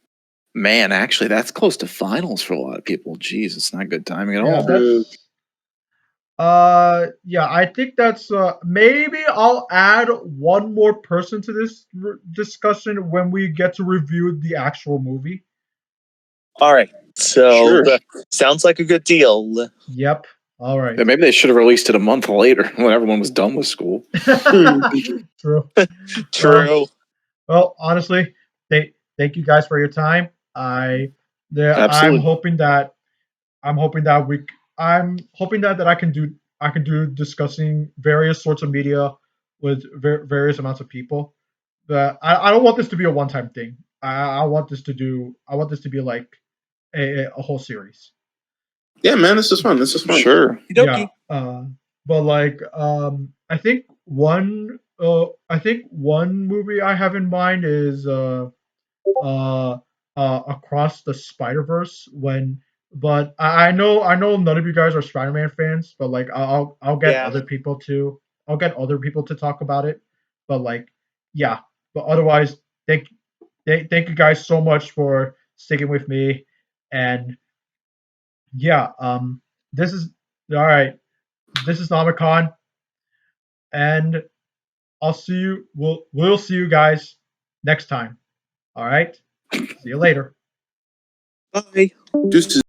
man, actually, that's close to finals for a lot of people. Jeez, it's not good timing at yeah, all. that's yeah, I think that's maybe I'll add one more person to this discussion when we get to review the actual movie. all right. So Sure. sounds like a good deal. Yep. All right. Yeah, maybe they should have released it a month later when everyone was done with school. True. True. Well, honestly, thank you guys for your time. I'm Absolutely. hoping that I'm hoping that we I'm hoping that I can do discussing various sorts of media with various amounts of people. But I don't want this to be a one time thing. I want this to be like a whole series. Yeah, man, this is fun. This is fun. Sure. Yeah. Okie But like I think one movie I have in mind is uh Across the Spider-Verse. I know none of you guys are Spider-Man fans, but like I'll get Yeah. other people to talk about it. But like, yeah. But otherwise, thank thank you guys so much for sticking with me. And yeah, this is all right. This is Namicon, and we'll see you guys next time. All right. See you later. Bye. Deuces.